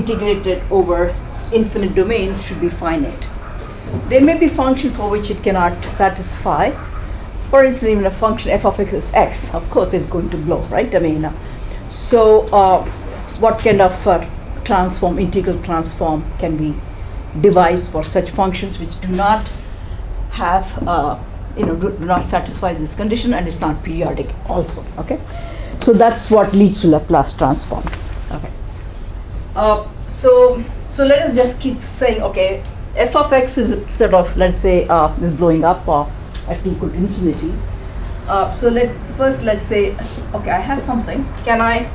integrated over infinite domain should be finite. There may be function for which it cannot satisfy. For instance, even a function f of x is x, of course, is going to blow, right? I mean, what kind of transform, integral transform can be devised for such functions which do not have, do not satisfy this condition, and it's not periodic also, okay? So that's what leads to Laplace transform, okay? So let us just keep saying, okay, f of x is sort of, let's say, is blowing up at t equal to infinity. So let's say, okay, I have something. Can I?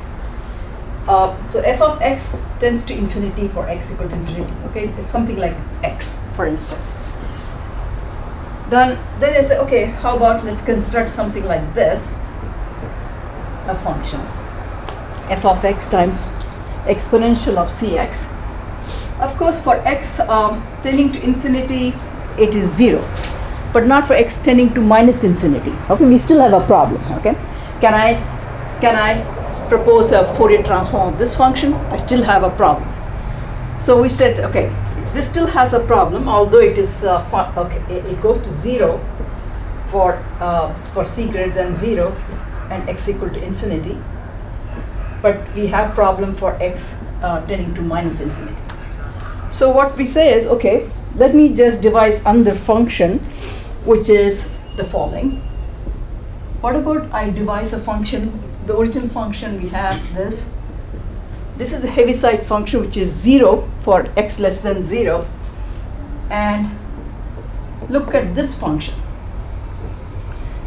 So f of x tends to infinity for x equal to infinity. Okay, it's something like x, for instance. Then I say, okay, how about let's construct something like this, a function, f of x times exponential of cx. Of course, for x tending to infinity, it is 0, but not for x tending to minus infinity. Okay, we still have a problem. Okay, can I propose a Fourier transform of this function? I still have a problem. So we said, okay, this still has a problem, although it is okay, it goes to 0 for c greater than 0 and x equal to infinity, but we have problem for x tending to minus infinity. So what we say is, okay, let me just devise another function which is the following. What about I devise a function, the original function we have this. This is the Heaviside function which is 0 for x less than 0. And look at this function.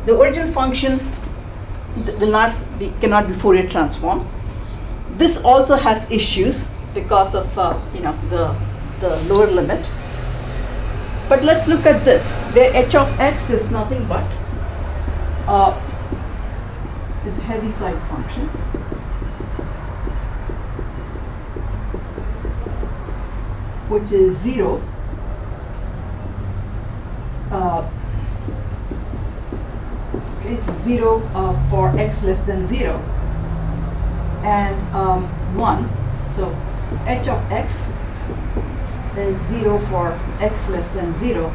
The original function cannot be Fourier transformed. This also has issues because of the lower limit. But let's look at this, where h of x is nothing but is a Heaviside function. Which is 0 okay, it's 0 for x less than 0 and 1. So h of x is 0 for x less than 0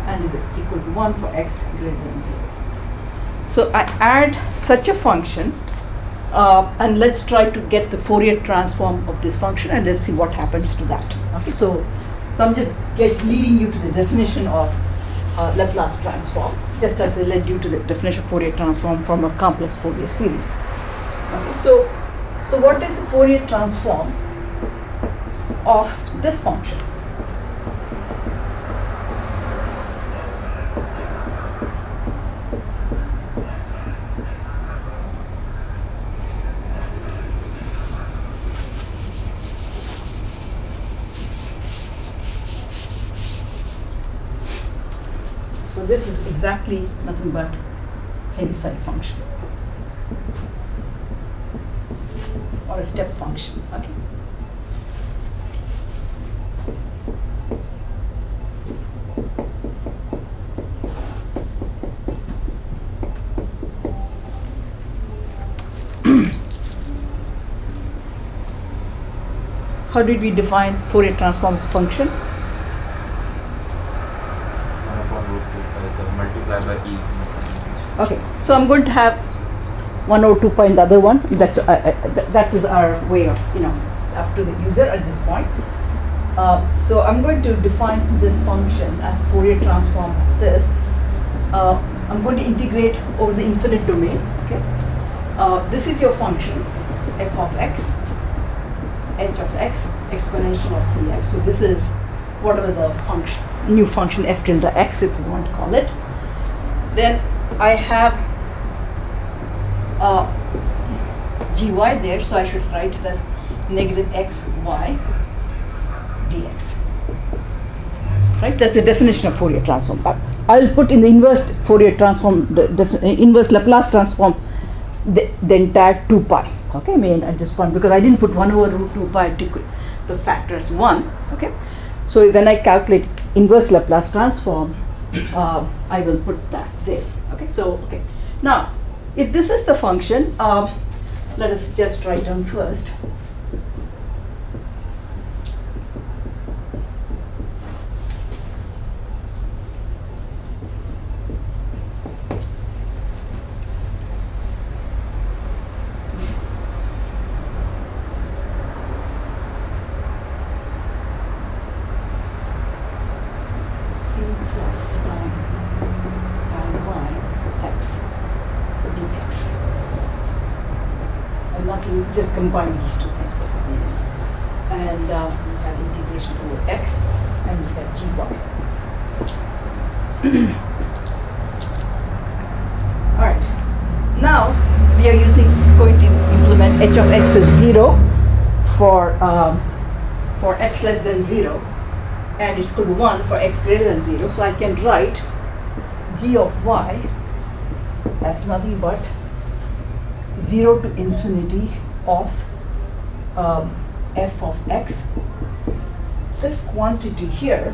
and is equal to 1 for x greater than 0. So I add such a function and let's try to get the Fourier transform of this function, and let's see what happens to that. Okay, so I'm just leading you to the definition of Laplace transform, just as I led you to the definition of Fourier transform from a complex Fourier series. Okay, so what is the Fourier transform of this function? So this is exactly nothing but Heaviside function or a step function. Okay. How did we define Fourier transform function? Okay, so I'm going to have 1 over 2 pi in the other one. That is our way of, up to the user at this point. So I'm going to define this function as Fourier transform of this. I'm going to integrate over the infinite domain. Okay, this is your function f of x, h of x, exponential of cx. So this is whatever the function, new function f tilde x, if you want to call it. Then I have gy there, so I should write it as negative x y dx. Right? That's the definition of Fourier transform. I'll put in the inverse Fourier transform, inverse Laplace transform, the entire 2 pi. Okay, I mean at this point, because I didn't put 1 over root 2 pi to the factor as 1. Okay, so when I calculate inverse Laplace transform, I will put that there. Okay, so okay. Now, if this is the function, let us just write down first. just combine these two things. And we have integration over x, and we have gy. All right. Now we are going to implement h of x is 0 for x less than 0, and it's equal to 1 for x greater than 0. So I can write g of y as nothing but 0 to infinity of f of x. This quantity here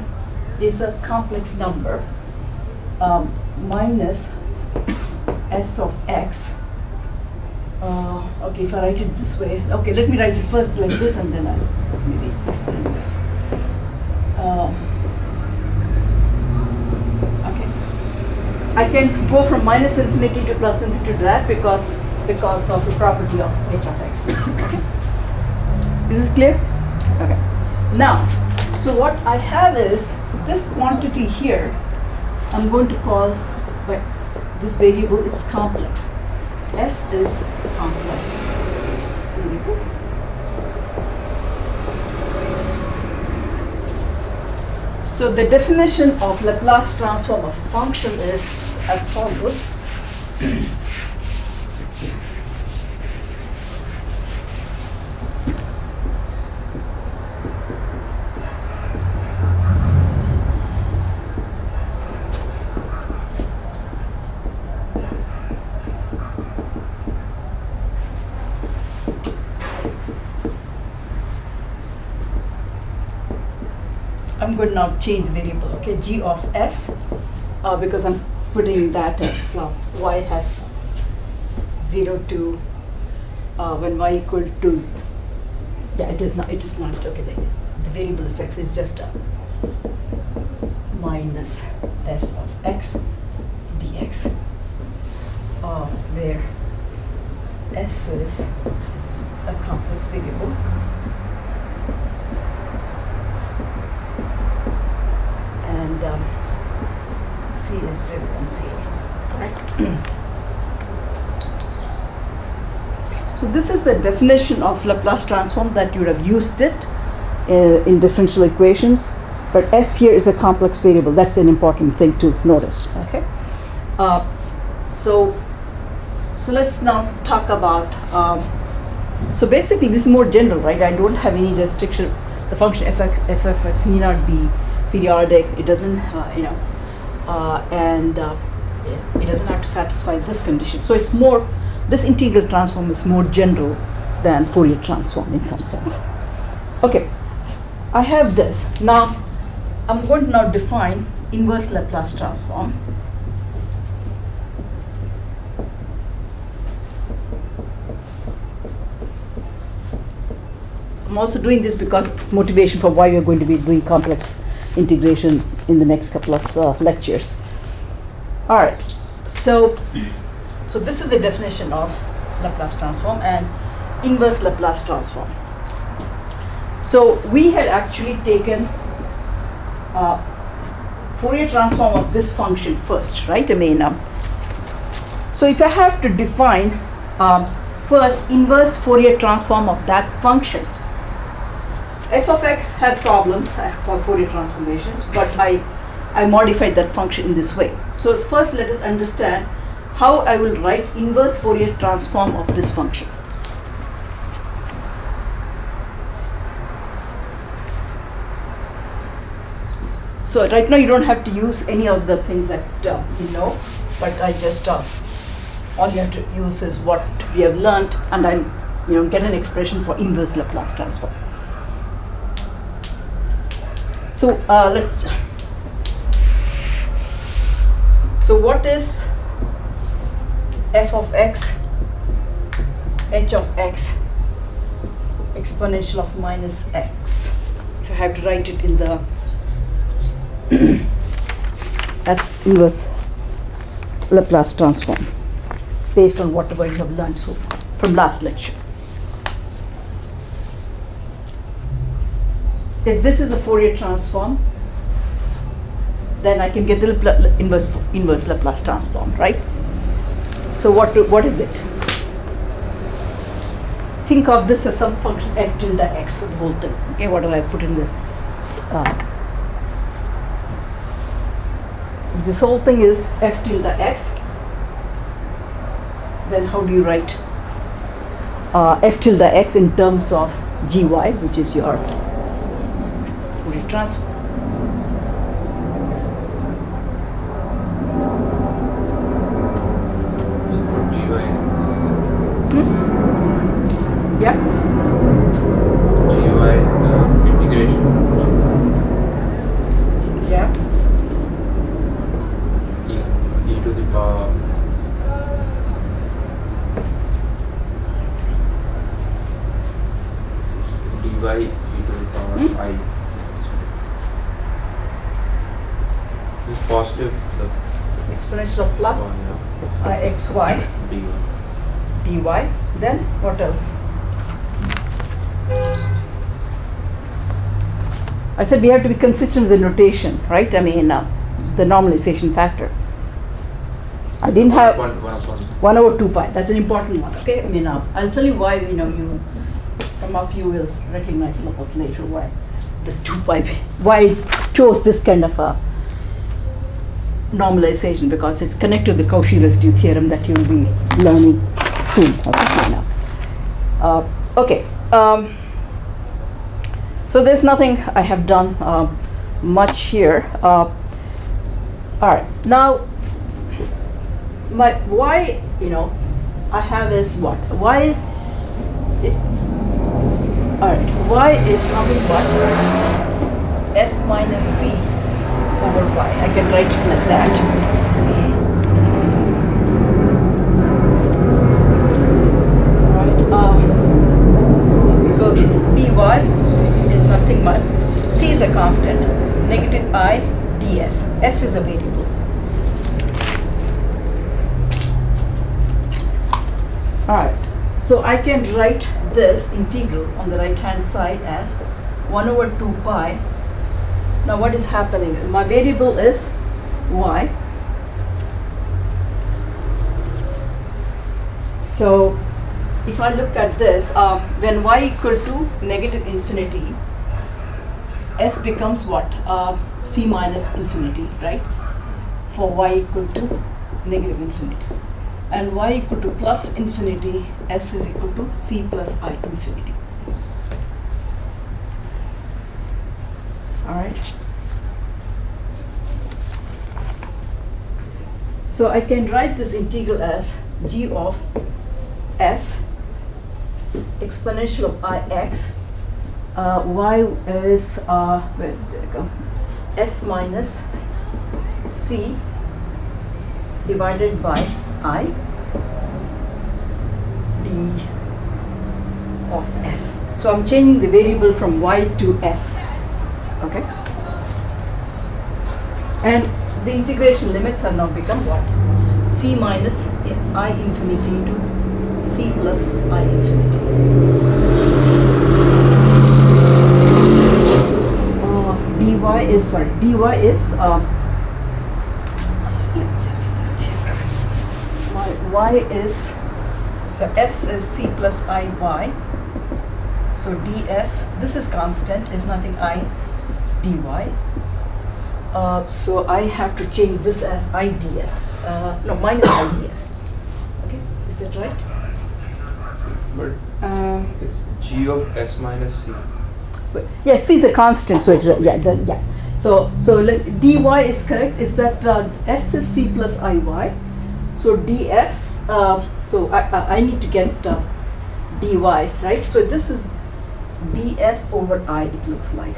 is a complex number minus s of x. Okay, if I write it this way, okay, let me write it first like this, and then I'll maybe explain this. Okay, I can go from minus infinity to plus infinity to that because of the property of h of x. Okay, is this clear? Okay. Now, so what I have is this quantity here. I'm going to call this variable is complex. S is complex variable. So the definition of Laplace transform of a function is as follows. I'm going to now change the variable, okay, g of s, because I'm putting that as y has 0 to when y equal to, yeah, it is not, okay, the variable is x, is just minus s of x dx, where s is a complex variable. And c is greater than 0, correct? So this is the definition of Laplace transform that you would have used it in differential equations, but s here is a complex variable. That's an important thing to notice, okay? So let's now talk about, so basically this is more general, right? I don't have any restriction. The function f of x need not be periodic. It doesn't, it doesn't have to satisfy this condition. So it's more, this integral transform is more general than Fourier transform in some sense. Okay, I have this. Now, I'm going to now define inverse Laplace transform. I'm also doing this because motivation for why we're going to be doing complex integration in the next couple of lectures. All right, so this is the definition of Laplace transform and inverse Laplace transform. So we had actually taken Fourier transform of this function first, right? I mean, so if I have to define first inverse Fourier transform of that function, f of x has problems for Fourier transformations, but I modified that function in this way. So first let us understand how I will write inverse Fourier transform of this function. So right now you don't have to use any of the things that you know, but I just, all you have to use is what we have learned, and I'll get an expression for inverse Laplace transform. So so what is f of x, h of x, exponential of minus x? If I have to write it in the as inverse Laplace transform based on whatever you have learned so far from last lecture. If this is a Fourier transform, then I can get the inverse Laplace transform, right? So what is it? think of this as some function f tilde x, so the whole thing. Okay, what do I put in the this whole thing is f tilde x. Then how do you write f tilde x in terms of gy, which is your Fourier transform? We'll put gy into this. Yeah. gy integration. Yeah. E to the power dy e to the power I. It's positive the Exponential of plus one, xy dy. dy. Then what else? I said we have to be consistent with the notation, right? I mean, the normalization factor. I didn't have One upon 1 over 2 pi. That's an important one. Okay. I mean, I'll tell you why. Some of you will recognize a little bit later why this 2 pi. Why I chose this kind of a normalization, because it's connected to the Cauchy residue theorem that you'll be learning soon. Okay. So there's nothing I have done much here. All right. Now, my y, I have is what? Y, if, all right, y is nothing but s minus c over y. I can write it like that. All right. So dy is nothing but c is a constant, negative I ds. S is a variable. Alright, so I can write this integral on the right hand side as 1 over 2 pi. Now what is happening? My variable is y. So if I look at this, when y equal to negative infinity, s becomes what? C minus infinity, right? For y equal to negative infinity. And y equal to plus infinity, s is equal to c plus I infinity. All right. So I can write this integral as g of s exponential of ix. Y is where did it go? S minus c divided by I d of s. So I'm changing the variable from y to s. Okay. And the integration limits have now become what? C minus I infinity to C plus I infinity. dy is let me just get that here. Y is, so s is C plus I y. So ds, this is constant, is nothing I dy. So I have to change this as IDS, no, minus IDS. Okay, is that right? But it's g of s minus c. But yeah, C is a constant, so it's yeah. So dy is correct. Is that s is C plus IY? So ds. So I need to get dy, right? So this is ds over I. It looks like.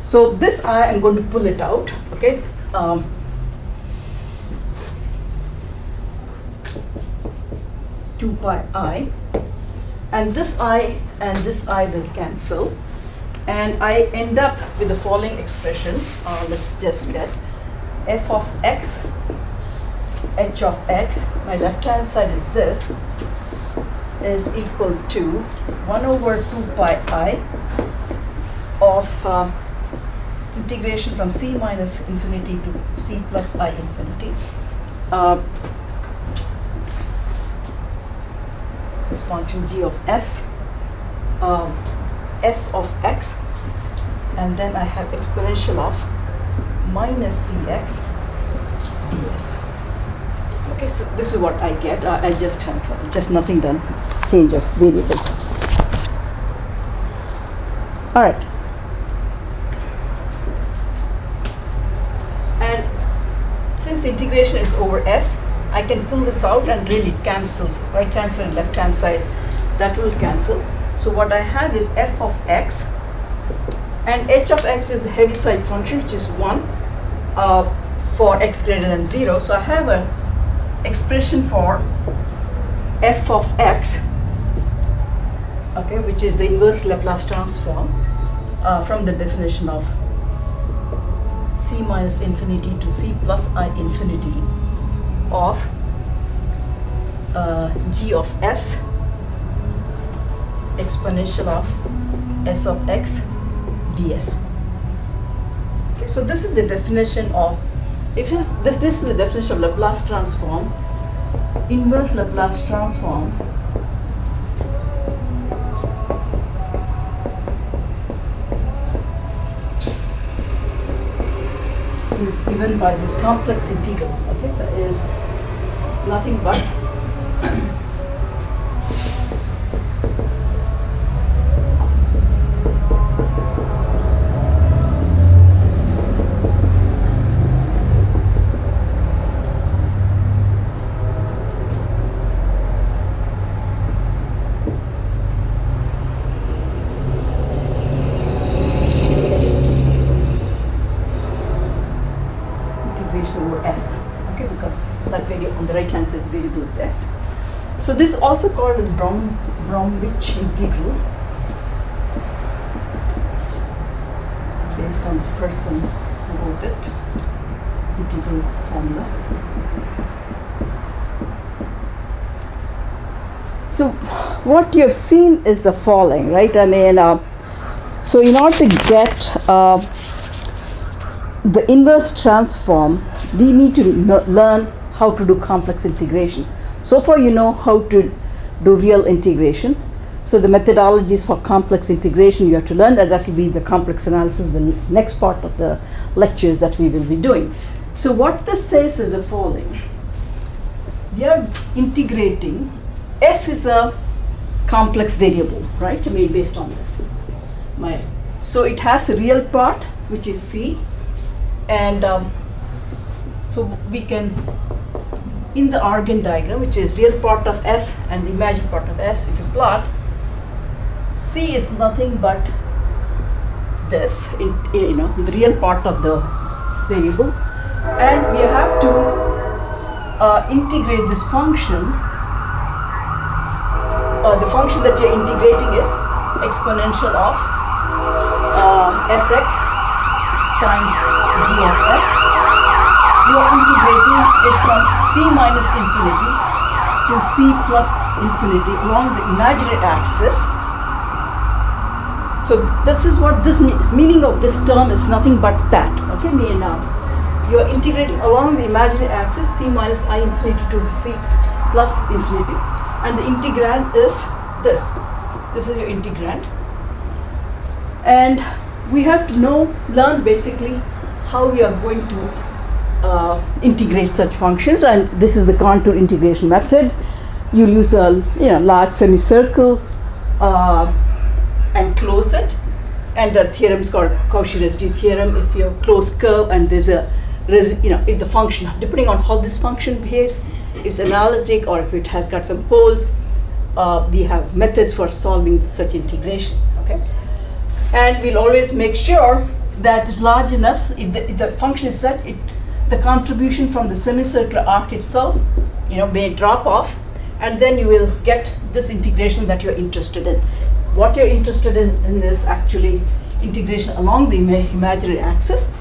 So this I am going to pull it out, okay? 2 pi I, and this I and this I will cancel, and I end up with the following expression. Let's just get f of x, h of x. My left hand side is this, is equal to 1 over 2 pi I of integration from c minus infinity to c plus I infinity. this function g of s, s of x, and then I have exponential of minus cx ds. Okay, so this is what I get. I just have just nothing done, change of variables. All right. And since integration is over s, I can pull this out and really cancels, right hand side and left hand side, that will cancel. So what I have is f of x, and h of x is the Heaviside function, which is 1 for x greater than 0. So I have an expression for f of x, okay, which is the inverse Laplace transform from the definition of c minus infinity to c plus I infinity of g of s exponential of s of x ds. Okay, so this is the definition of, this is the definition of Laplace transform, inverse Laplace transform is given by this complex integral. Okay, that is nothing but over s, okay, because that variable on the right hand side variable is s. So this is also called as Bromwich integral, based on the person who wrote it, integral formula. So what you have seen is the following, right? I mean, so in order to get the inverse transform, we need to learn how to do complex integration. So far you know how to do real integration. So the methodologies for complex integration you have to learn, and that will be the complex analysis, the next part of the lectures that we will be doing. So what this says is the following. We are integrating, s is a complex variable, right? I mean, based on this. So it has a real part, which is c, and so we can, in the Argand diagram, which is real part of s and the imaginary part of s, if you plot, c is nothing but this, the real part of the variable, and we have to integrate this function. The function that we are integrating is exponential of sx times g of s. You are integrating it from c minus infinity to c plus infinity along the imaginary axis. So this is what this meaning of this term is, nothing but that. Okay, you are integrating along the imaginary axis c minus I infinity to c plus infinity, and the integrand is this. This is your integrand, and we have to learn basically how we are going to integrate such functions, and this is the contour integration method. You'll use a large semicircle and close it, and the theorem is called Cauchy residue theorem. If you have closed curve and there's a if the function, depending on how this function behaves, it's analogic or if it has got some poles, we have methods for solving such integration. Okay, and we'll always make sure that it's large enough. If the function is such, the contribution from the semicircular arc itself, may drop off, and then you will get this integration that you're interested in. What you're interested in is actually integration along the imaginary axis,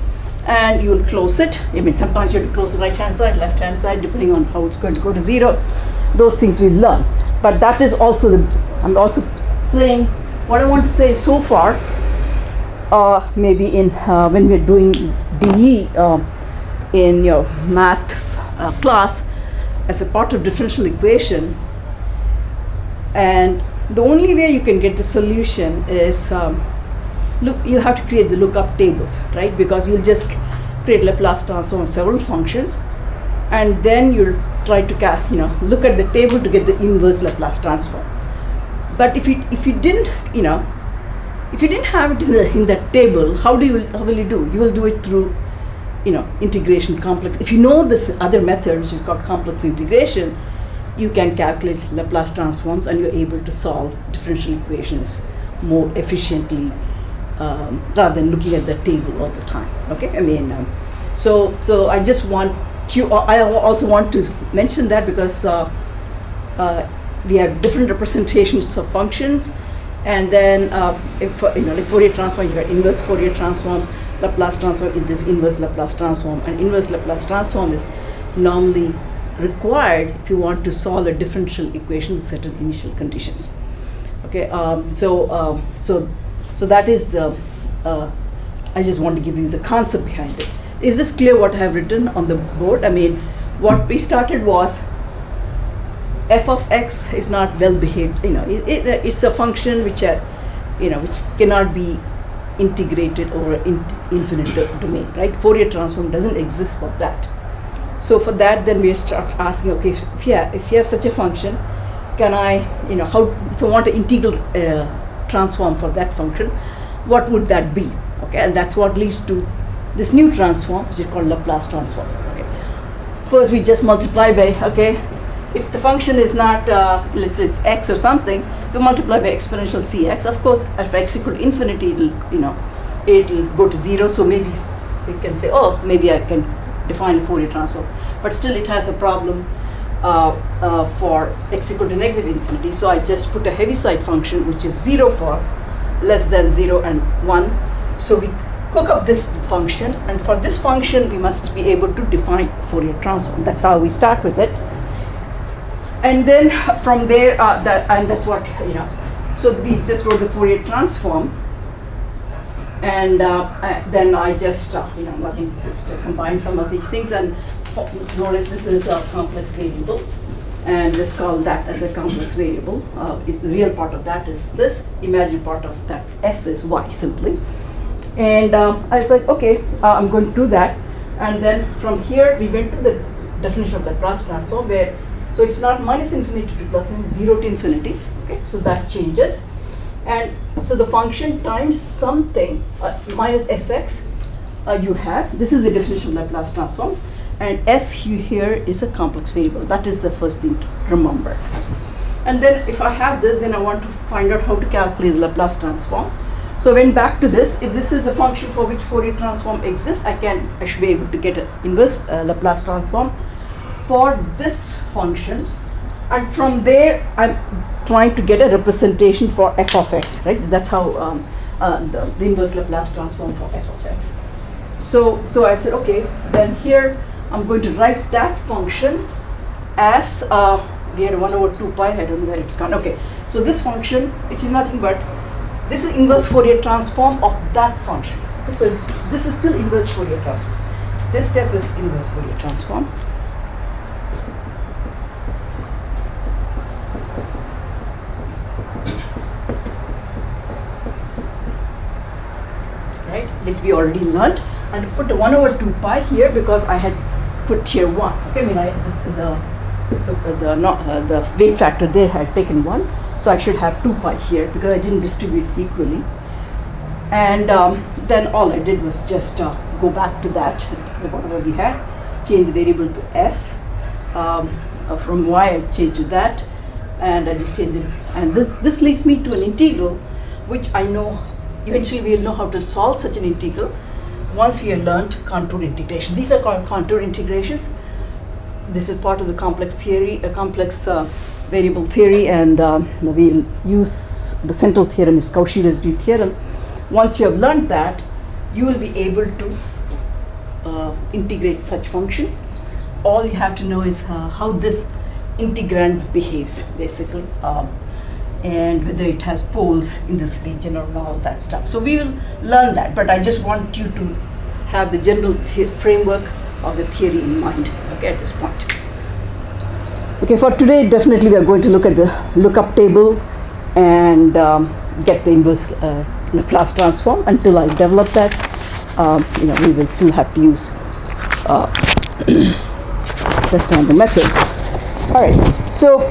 and you will close it. I mean, sometimes you have to close the right hand side, left hand side, depending on how it's going to go to 0. Those things we learn. But that is also I'm also saying, what I want to say so far, maybe in when we're doing DE in your math class as a part of differential equation, And the only way you can get the solution is, look, you have to create the lookup tables, right? Because you'll just create Laplace transform on several functions, and then you'll try to look at the table to get the inverse Laplace transform. But if you didn't have it in that table, how will you do? You will do it through integration complex. If you know this other method, which is called complex integration, you can calculate Laplace transforms, and you're able to solve differential equations more efficiently rather than looking at the table all the time. Okay, I mean, so I just want you. I also want to mention that because we have different representations of functions, and then if like Fourier transform, you got inverse Fourier transform, Laplace transform, it is inverse Laplace transform, and inverse Laplace transform is normally required if you want to solve a differential equation with certain initial conditions. Okay, so that is the. I just want to give you the concept behind it. Is this clear what I have written on the board? I mean, what we started was f of x is not well behaved. It's a function which which cannot be integrated over an infinite domain, right? Fourier transform doesn't exist for that. So for that, then we start asking, okay, if you have such a function, can I, if I want an integral transform for that function, what would that be? Okay, and that's what leads to this new transform, which is called Laplace transform. Okay, first we just multiply by, okay, if the function is not, let's say it's x or something, we multiply by exponential cx. Of course, if x equal to infinity, it'll go to 0. So maybe we can say, oh, maybe I can define a Fourier transform, but still it has a problem for x equal to negative infinity. So I just put a Heaviside function, which is 0 for less than 0 and 1. So we cook up this function, and for this function we must be able to define Fourier transform. That's how we start with it, and then from there that's what so we just wrote the Fourier transform, and then I just nothing, just combine some of these things, and notice this is a complex variable, and let's call that as a complex variable. The real part of that is this, imaginary part of that s is y simply. And I was like, okay, I'm going to do that. And then from here, we went to the definition of the Laplace transform, where, so it's not minus infinity to plus infinity, 0 to infinity. Okay, so that changes. And so the function times something, minus sx, you have, this is the definition of Laplace transform. And s here is a complex variable. That is the first thing to remember. And then if I have this, then I want to find out how to calculate the Laplace transform. So I went back to this. If this is a function for which Fourier transform exists, I should be able to get an inverse Laplace transform for this function. And from there, I'm trying to get a representation for f of x, right? That's how the inverse Laplace transform for f of x. So I said, okay, then here I'm going to write that function as, we had 1 over 2 pi, I don't know where it's gone. Okay, so this function, which is nothing but, this is inverse Fourier transform of that function. So this is still inverse Fourier transform. This step is inverse Fourier transform. Right, that we already learned. And put the 1 over 2 pi here because I had put here 1. Okay, I mean, the weight factor there had taken 1. So I should have 2 pi here because I didn't distribute equally. And then all I did was just go back to that, whatever we had, change the variable to s. From y I changed to that, and I just changed it. And this leads me to an integral, which I know eventually we'll know how to solve such an integral once we have learned contour integration. These are called contour integrations. This is part of the complex theory, a complex variable theory, and we'll use the central theorem is Cauchy residue theorem. Once you have learned that, you will be able to integrate such functions. All you have to know is how this integrand behaves, basically, and whether it has poles in this region or all that stuff. So we will learn that, but I just want you to have the general framework of the theory in mind, okay, at this point. Okay, for today, definitely we are going to look at the lookup table and get the inverse Laplace transform. Until I develop that, we will still have to use the standard methods. All right, so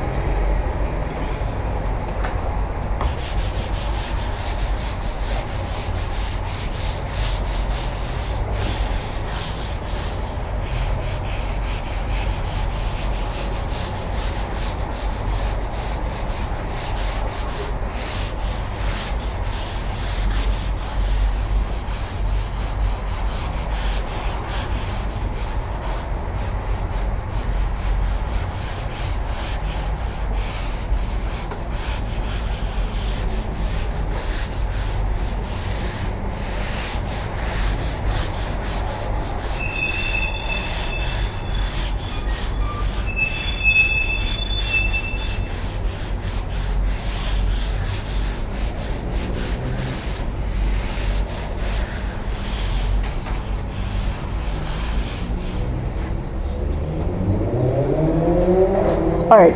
all right,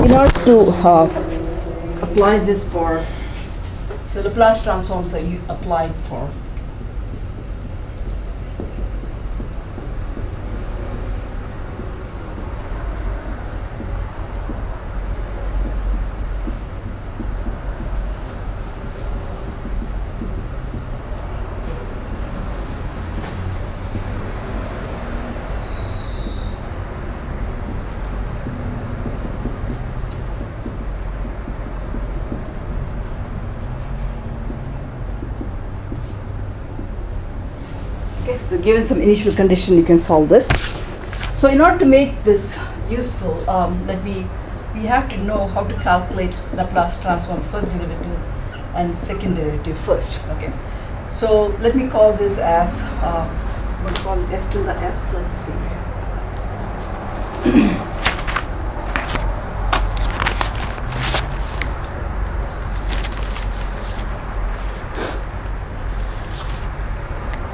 in order to apply this for, so Laplace transforms are applied for okay, so given some initial condition, you can solve this. So in order to make this useful, we have to know how to calculate Laplace transform first derivative and second derivative first. Okay, so let me call this as we'll call it f tilde s. Let's see.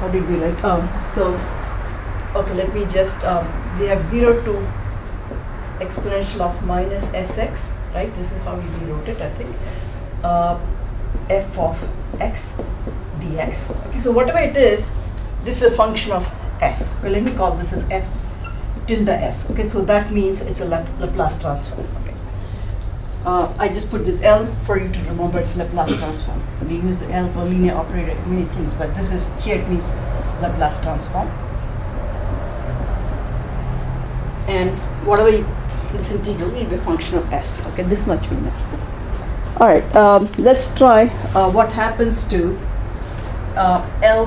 How did we write? Okay, let me just, we have 0 to exponential of minus sx, right? This is how we wrote it, I think. F of x dx. Okay, so whatever it is, this is a function of s. Okay, let me call this as f tilde s. Okay, so that means it's a Laplace transform. Okay. I just put this L for you to remember it's Laplace transform. We use the L for linear operator in many things, but this is, here it means Laplace transform. And whatever this integral will be a function of s. Okay, this much we know. All right, let's try what happens to L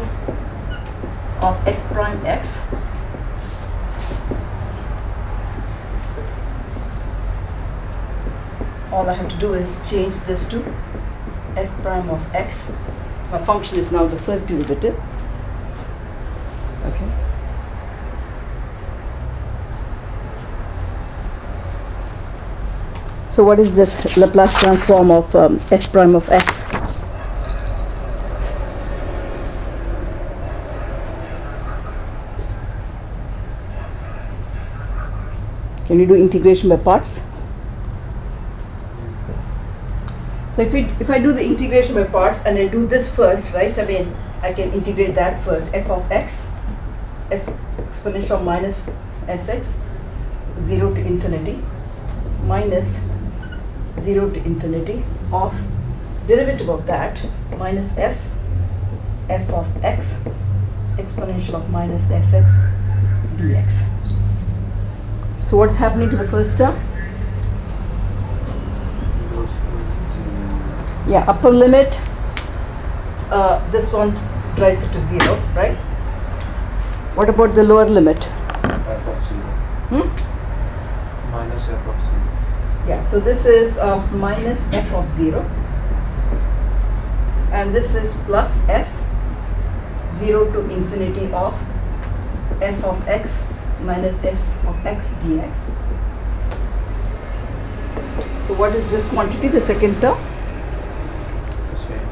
of f prime x. All I have to do is change this to f prime of x. My function is now the first derivative. Okay. So what is this Laplace transform of f prime of x? Can you do integration by parts? So if I do the integration by parts and I do this first, right? I mean, I can integrate that first. F of x, exponential minus sx, 0 to infinity, minus 0 to infinity of derivative of that minus s f of x exponential of minus sx dx. So what's happening to the first term? Yeah, upper limit, this one drives it to 0, right? What about the lower limit? F of 0. Minus f of 0. Yeah, so this is minus f of 0. And this is plus s, 0 to infinity of f of x minus s of x dx. So what is this quantity, the second term? The same.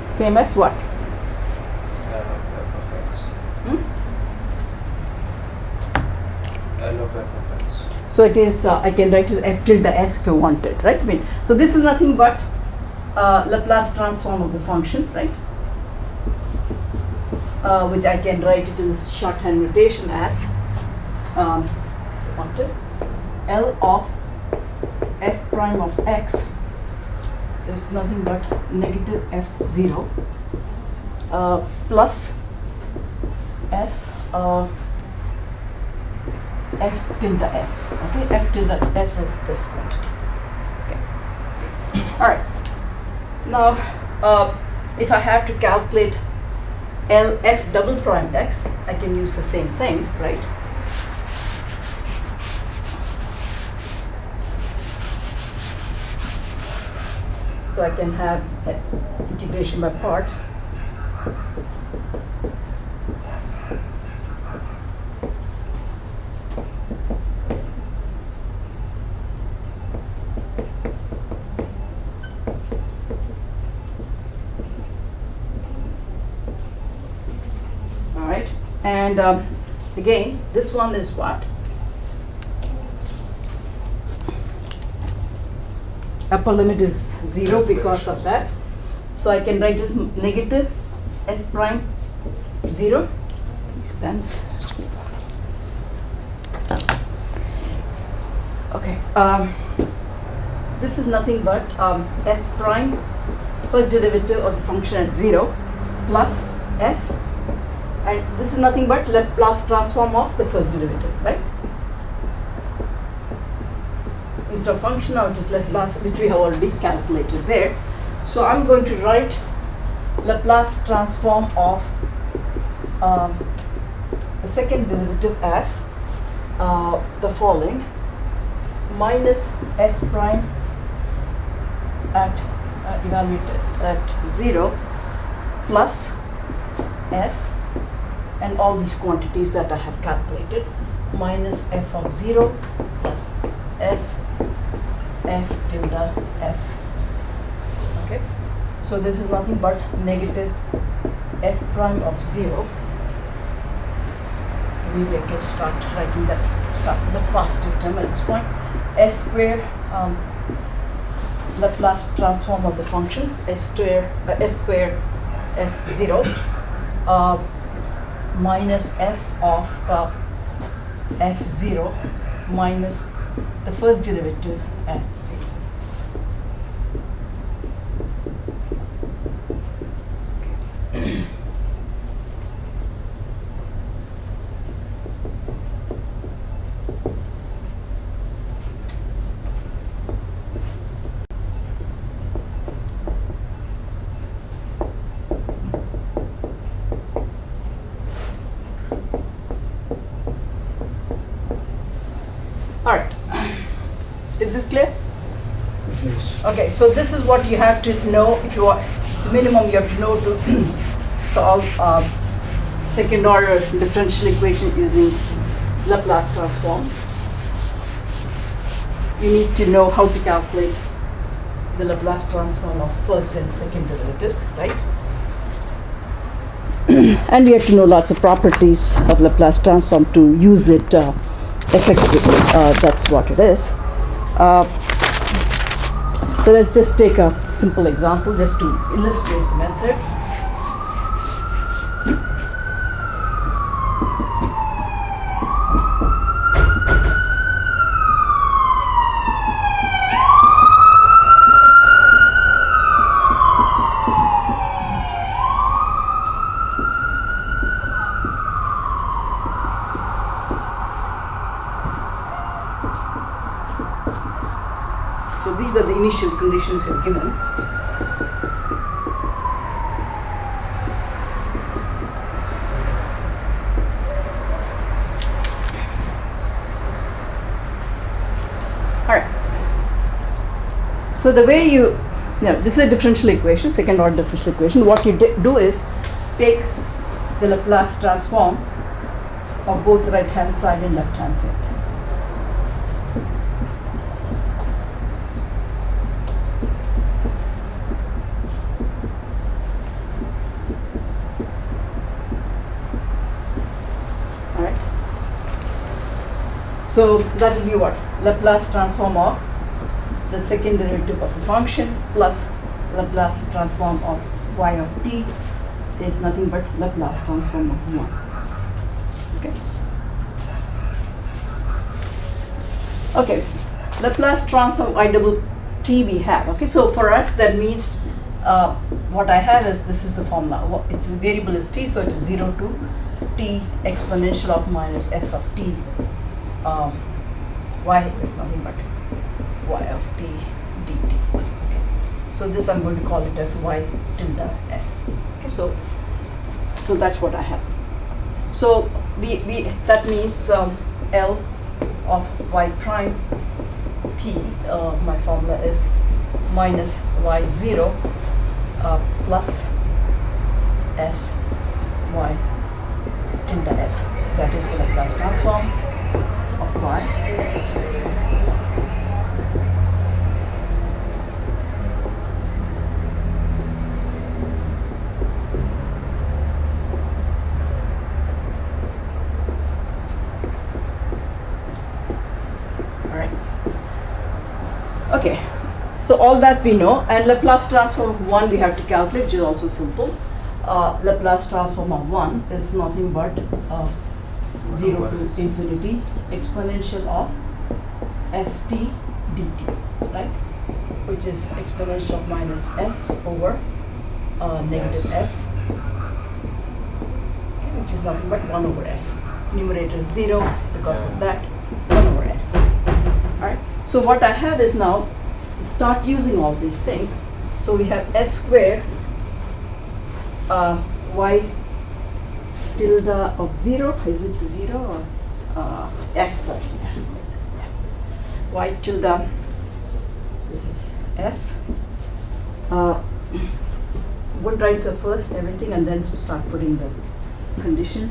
Same as what? L of f of x. Hmm? L of f of x. So it is, I can write it f tilde s if I wanted, right? I mean, so this is nothing but Laplace transform of the function, right? Which I can write it in this shorthand notation as what is L of f prime of x is nothing but negative f0 plus s f tilde s. Okay, f tilde s is this quantity. Okay. All right. Now, if I have to calculate L f double prime x, I can use the same thing, right? So I can have integration by parts. And again, this one is what? Upper limit is 0 because of that. So I can write this negative f prime 0. These pens. Okay. This is nothing but f prime, first derivative of the function at 0, plus s. And this is nothing but Laplace transform of the first derivative, right? Instead of function, now it is Laplace, which we have already calculated there. So I'm going to write Laplace transform of the second derivative as the following: minus f prime at evaluated at 0 plus s, and all these quantities that I have calculated, minus f of 0 plus s f tilde s. Okay, so this is nothing but negative f prime of 0. Maybe I can start writing that, start with the positive term at this point. S square, Laplace transform of the function, s square f0 minus s of f0 minus the first derivative at 0. Alright, is this clear? Yes. Okay, so this is what you have to know if you are, minimum you have to know to solve second order differential equation using Laplace transforms. You need to know how to calculate the Laplace transform of first and second derivatives, right? And we have to know lots of properties of Laplace transform to use it effectively. That's what it is. So let's just take a simple example just to illustrate the method. So these are the initial conditions you're given. All right. So the way this is a differential equation, second order differential equation. What you do is take the Laplace transform of both right hand side and left hand side. So that will be what? Laplace transform of the second derivative of the function plus Laplace transform of y of t is nothing but Laplace transform of 1. Okay. Okay. Laplace transform I double t we have. Okay. So for us that means what I have is this is the formula. Its variable is t, so it is 0 to t exponential of minus s of t. Y is nothing but y of t dt. Okay. So this I'm going to call it as y tilde s. Okay. So that's what I have. So we that means L of y prime t. My formula is minus y0 plus s y tilde s. That is the Laplace transform of y. All right. Okay. So all that we know, and Laplace transform of 1 we have to calculate, which is also simple. Laplace transform of 1 is nothing but 0 to infinity exponential of st dt, right? Which is exponential of minus s over negative s, which is nothing but 1 over s. Numerator is 0 because of that, 1 over s. Alright, so what I have is now start using all these things. So we have s squared y tilde of 0, is it 0 or s? Y tilde, this is s. We'll write the first everything and then start putting the condition.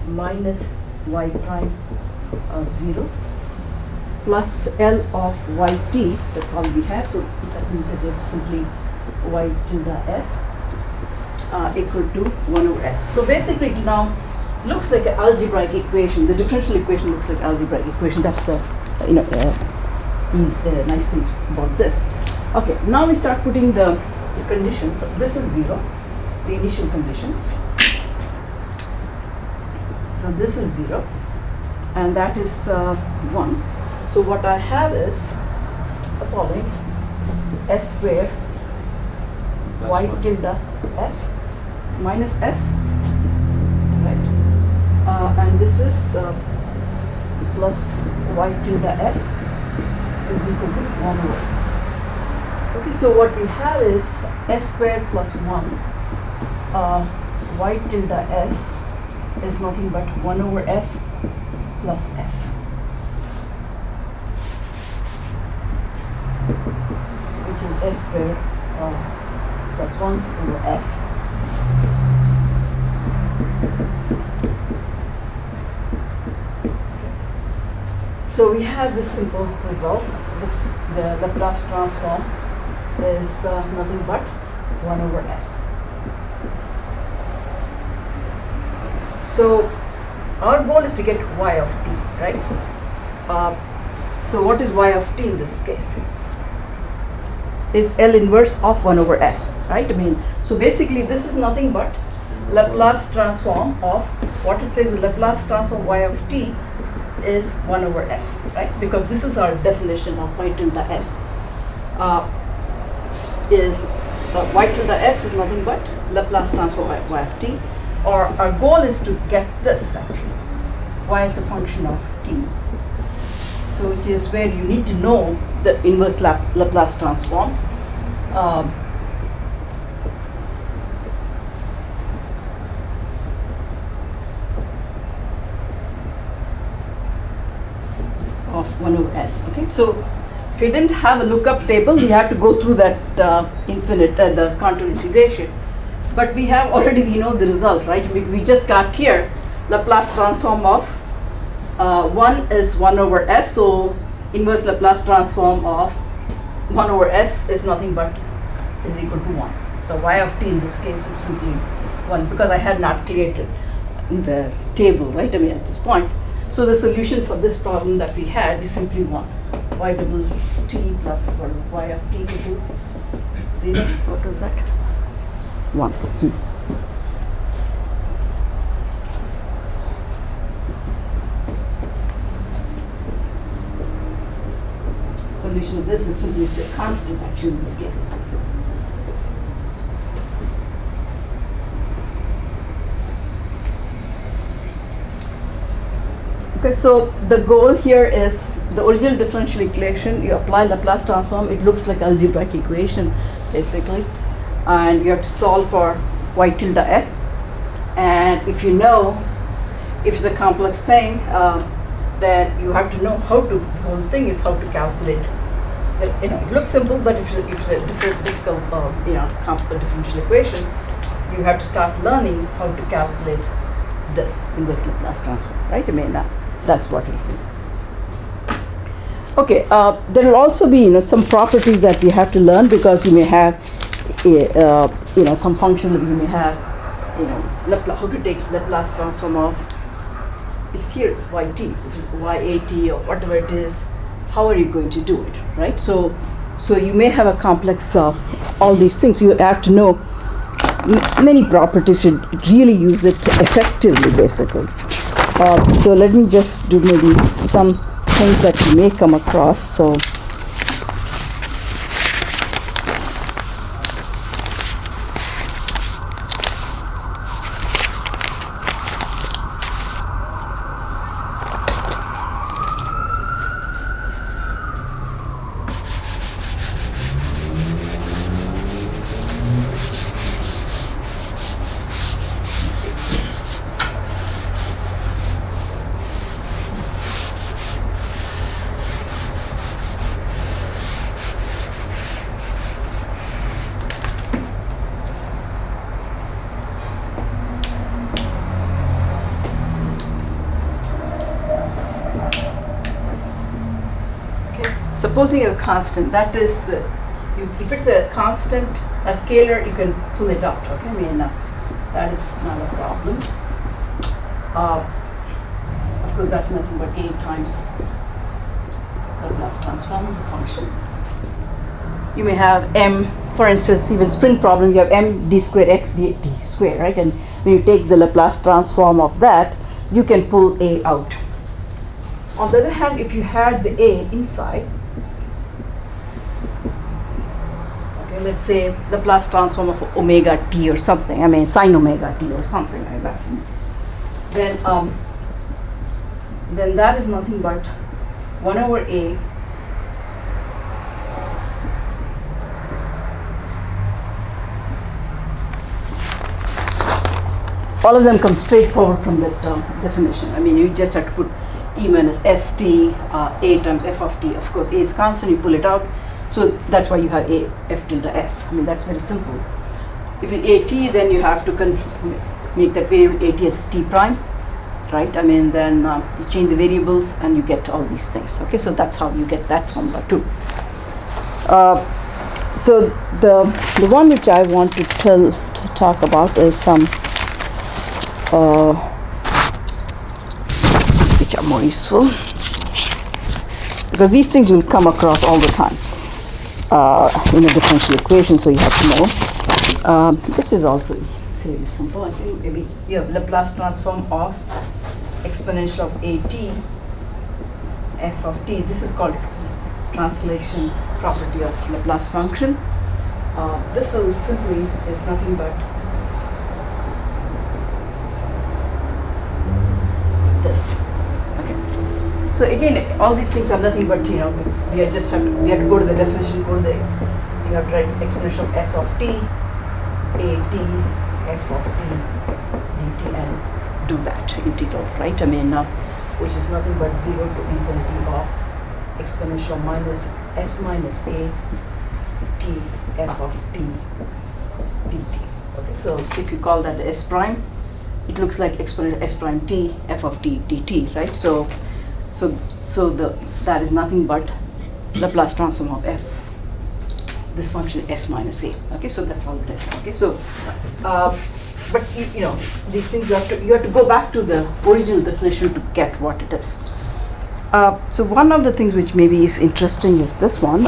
Minus y prime 0 plus L of yt, that's all we have, so that means it is simply y tilde s equal to 1 over s. So basically it now looks like an algebraic equation. The differential equation looks like algebraic equation. That's the nice thing about this. Okay, now we start putting the conditions. So this is 0, the initial conditions. So this is 0 and that is 1. So what I have is the following: s squared y tilde s minus s, right? And this is plus y tilde s is equal to 1 over s. Okay, so what we have is s squared plus 1 y tilde s is nothing but 1 over s plus s, which is s squared plus 1 over s. So we have this simple result. The Laplace transform is nothing but 1 over s. So our goal is to get y of t, right? So what is y of t in this case? Is L inverse of 1 over s, right? I mean, so basically this is nothing but Laplace transform of what it says. Laplace transform y of t is 1 over s, right? Because this is our definition of y tilde s. Y tilde s is nothing but Laplace transform y of t. Or our goal is to get this actually, y is a function of t. So which is where you need to know the inverse Laplace transform. Of 1 over s. Okay, so if you didn't have a lookup table, you have to go through that the contour integration. But we have already, we know the result, right? We just got here Laplace transform of 1 is 1 over s, so inverse Laplace transform of 1 over s is nothing but is equal to 1. So y of t in this case is simply 1 because I had not created the table, right? I mean at this point. So the solution for this problem that we had is simply 1. Y double t plus y of t equal to 0. What was that? 1. Solution of this is simply a constant actually in this case. Okay, so the goal here is the original differential equation, you apply Laplace transform, it looks like algebraic equation basically, and you have to solve for y tilde s, and if you know if it's a complex thing, then you have to know how to, the whole thing is how to calculate. It looks simple, but if it's a difficult complex differential equation, you have to start learning how to calculate this inverse Laplace transform, right? I mean, that's what it will be. Okay, there will also be some properties that we have to learn, because you may have some function that you may have how to take Laplace transform of, it's here yt, if it's yat or whatever it is, how are you going to do it, right? So you may have a complex all these things. You have to know many properties to really use it effectively basically. So let me just do maybe some things that you may come across. So supposing a constant, that is if it's a constant, a scalar, you can pull it out, okay? I mean, that is not a problem. Of course, that's nothing but a times Laplace transform of the function. You may have m, for instance, if it's a sprint problem, you have m d squared x d squared, right? And when you take the Laplace transform of that, you can pull a out. On the other hand, if you had the a inside, let's say Laplace transform of omega t or something, I mean sine omega t or something like that, then that is nothing but 1 over a all of them come straight forward from that definition. I mean, you just have to put e minus st, a times f of t. Of course, a is constant, you pull it out. So that's why you have a f tilde s. I mean, that's very simple. If in at, then you have to make that variable at as t prime, right? I mean, then you change the variables and you get all these things. Okay, so that's how you get that formula too. So the one which I want to talk about is some which are more useful, because these things will come across all the time in a differential equation, so you have to know. This is also fairly simple. I think maybe you have Laplace transform of exponential of at f of t. This is called translation property of Laplace function. This will simply is nothing but this. Okay. So again, all these things are nothing but we have to go to the definition. You have to write exponential of s of t, a t, f of t, dt, and do that integral, right? I mean, which is nothing but 0 to infinity of exponential minus s minus a t f of t dt. Okay, so if you call that the s prime, it looks like exponential s prime t f of t dt, right? So that is nothing but Laplace transform of f. This function s minus a. Okay, so that's all it is. Okay, so but you know, these things you have to go back to the original definition to get what it is. So one of the things which maybe is interesting is this one.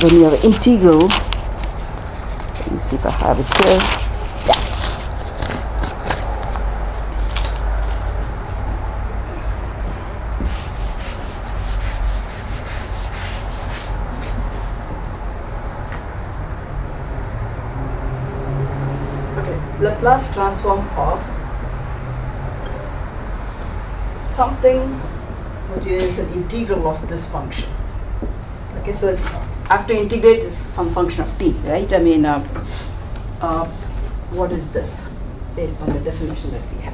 When you have integral, let me see if I have it here. Okay, Laplace transform of something which is an integral of this function. Okay, so it's, after integrate is some function of t, right? I mean, what is this based on the definition that we have?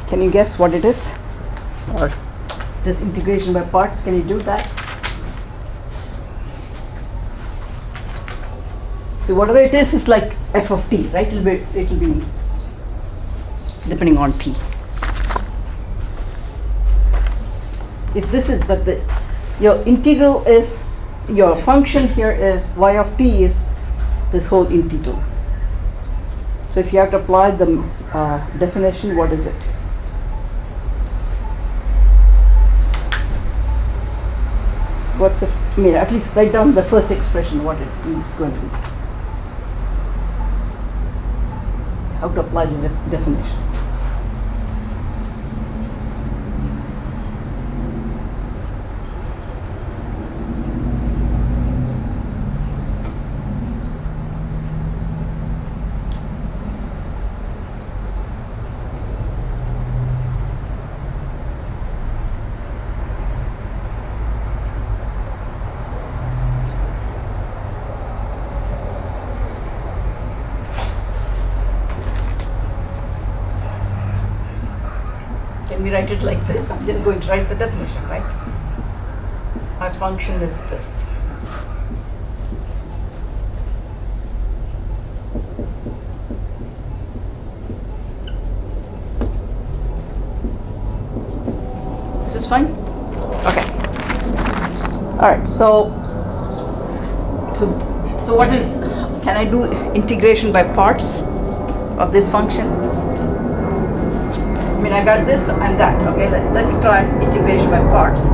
Can you guess what it is? Or just integration by parts, can you do that? So whatever it is like f of t, right? It'll be depending on t. If this is, but your integral is, your function here is y of t is this whole integral. So if you have to apply the definition, what is it? What's I mean, at least write down the first expression, what it is going to be. How to apply the definition. Can we write it like this? I'm just going to write the definition, right? My function is this. This is fine? Okay. All right, so what is, can I do integration by parts of this function? I mean, I got this and that, okay? Let's try integration by parts.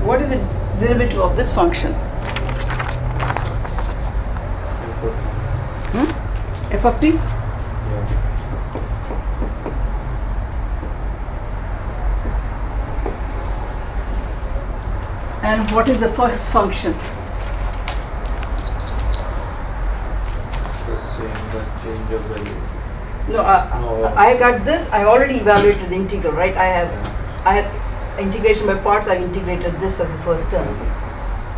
What is the derivative of this function? F of t? Yeah. And what is the first function? It's the same, the change of value. No, I got this. I already evaluated the integral, right? I have integration by parts. I've integrated this as the first term,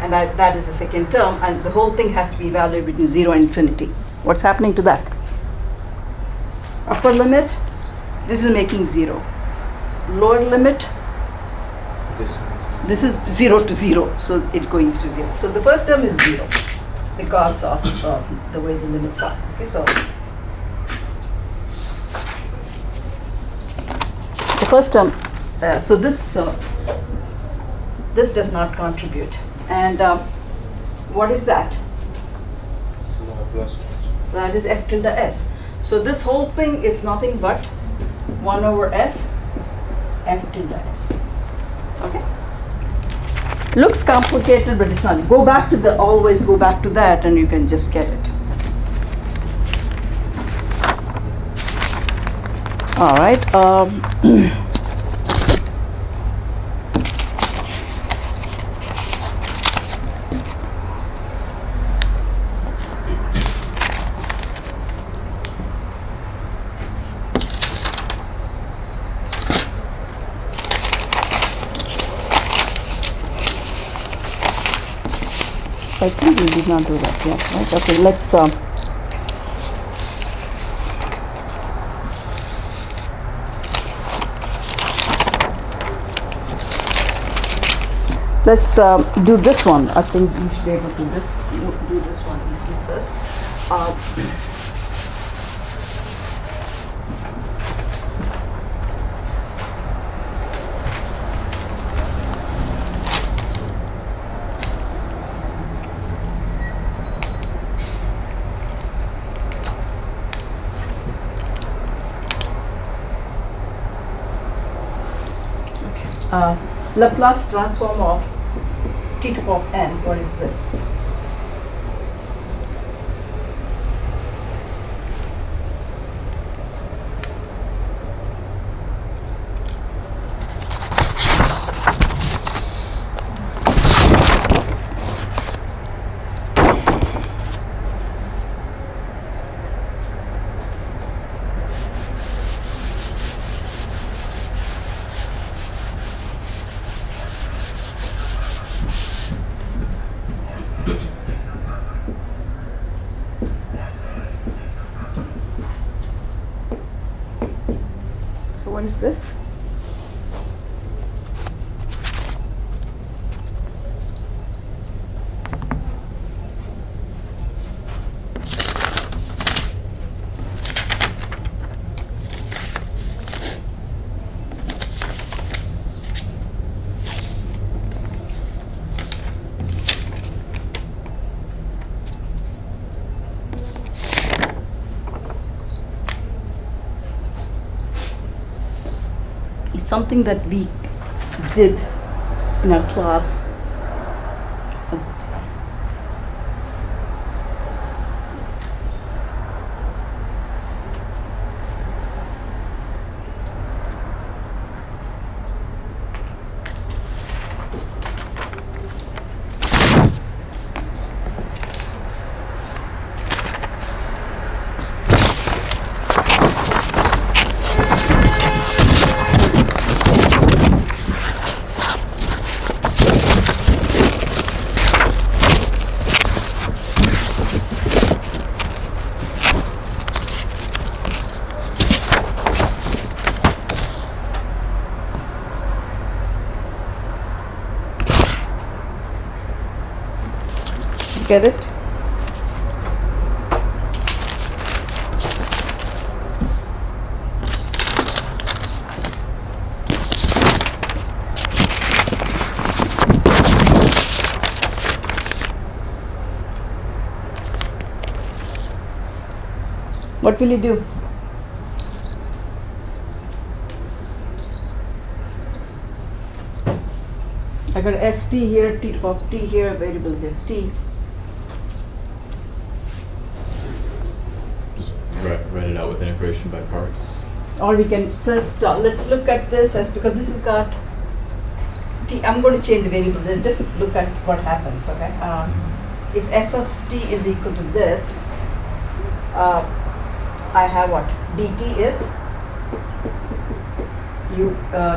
and that is the second term, and the whole thing has to be evaluated between 0 and infinity. What's happening to that? Upper limit, this is making 0. lower limit, This this is 0 to 0, so it's going to 0. So the first term is 0 because of the way the limits are. Okay, so the first term, so this does not contribute. And what is that? Laplace transform. That is f tilde s. So this whole thing is nothing but 1 over s f tilde s. Okay? Looks complicated, but it's not. Go back to always go back to that and you can just get it. All right. I think we did not do that yet, right? Okay, let's do this one. I think we should be able to do this one easily first. Laplace transform of t to the power of n. What is this? So what is this? It's something that we did in our class. Get it? What will you do? I got st here, t to the power of t here, variable here, t. Write it out with integration by parts. Or we can first, let's look at this as, because this has got t, I'm going to change the variable, let's just look at what happens, okay? If s of t is equal to this, I have what? dt is